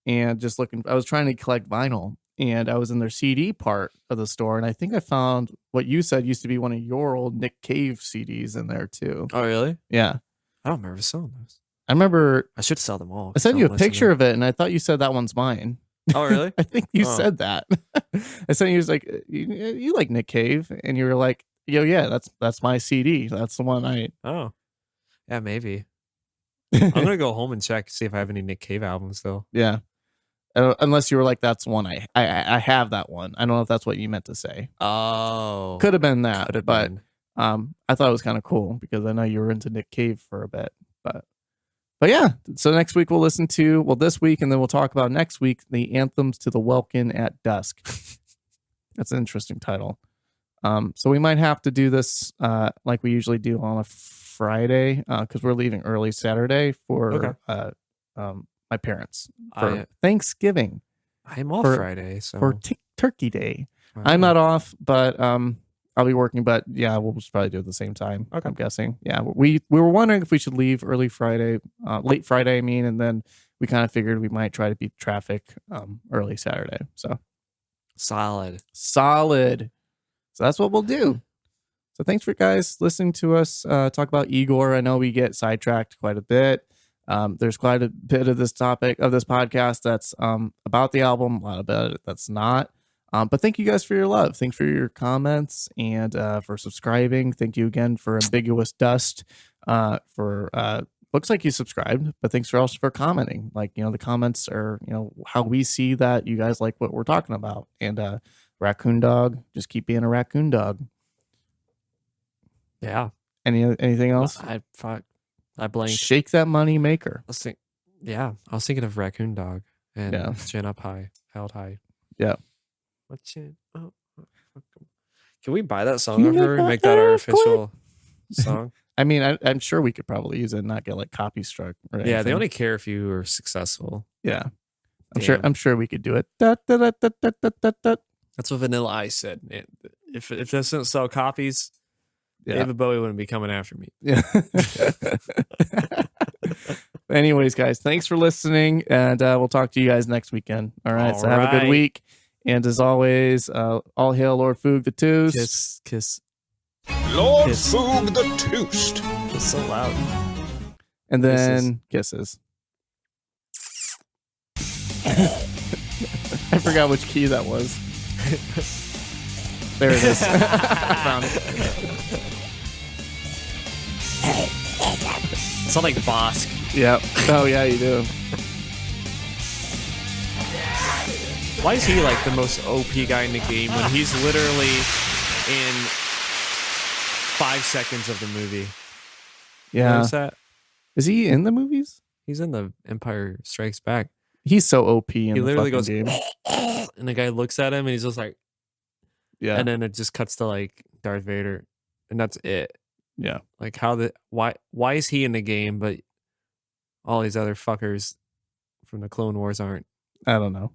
and just looking. I was trying to collect vinyl. And I was in their CD part of the store, and I think I found what you said used to be one of your old Nick Cave CDs in there too. Oh, really? Yeah. I don't remember selling those. I remember I should sell them all. I sent you a picture of it, and I thought you said that one's mine. Oh, really? I think you said that. I sent you, was like, you like Nick Cave, and you were like, yo, yeah, that's my CD. That's the one I. Oh, yeah, maybe. I'm gonna go home and check see if I have any Nick Cave albums though. Yeah. Unless you were like, that's one I have that one. I don't know if that's what you meant to say. Oh, could have been that, but I thought it was kind of cool because I know you were into Nick Cave for a bit, but yeah. So next week we'll listen to this week, and then we'll talk about next week the anthems to the Welkin at Dusk. That's an interesting title. So we might have to do this like we usually do on a Friday because we're leaving early Saturday for my parents for Thanksgiving. I'm off Friday, so for Turkey Day. I'm not off, but I'll be working. But yeah, we'll just probably do it at the same time. Okay. I'm guessing. Yeah, we were wondering if we should leave early Friday, late Friday. I mean, and then we kind of figured we might try to beat traffic early Saturday. So solid. So that's what we'll do. So thanks for guys listening to us talk about Igor. I know we get sidetracked quite a bit. There's quite a bit of this topic of this podcast that's about the album, a lot about it that's not. But thank you guys for your love. Thanks for your comments and for subscribing. Thank you again for Ambiguous Dust. Looks like you subscribed, but thanks for also for commenting. Like, the comments are, how we see that you guys like what we're talking about. And Raccoon Dog, just keep being a raccoon dog. Yeah. Anything else? I blanked. Shake that money maker. I was thinking of Raccoon Dog and Chin Up High, Held High. Yeah. What chin? Oh, can we buy that song of her and make that our official song? I mean, I'm sure we could probably use it and not get like copy struck. Or anything. Yeah, they only care if you are successful. Yeah, I'm sure we could do it. Da, da, da, da, da, da, da. That's what Vanilla Ice said. If it doesn't sell copies, David Bowie wouldn't be coming after me. Yeah. Anyways, guys, thanks for listening, and we'll talk to you guys next weekend. All right, so have a good week, And as always, all hail Lord Foog the Toost. Kiss. Lord Kiss. Foog the Toost. It's so loud. And then kisses. I forgot which key that was. There it is. I found it. It's not like Bosk. Yep. Oh, yeah, you do. Why is he like the most OP guy in the game when he's literally in 5 seconds of the movie? Yeah. Notice that? Is he in the movies? He's in the Empire Strikes Back. He's so OP in He the literally fucking goes, game. and the guy looks at him and he's just like, Yeah. and then it just cuts to like Darth Vader, and that's it. Yeah. Like why is he in the game, but all these other fuckers from the Clone Wars aren't? I don't know.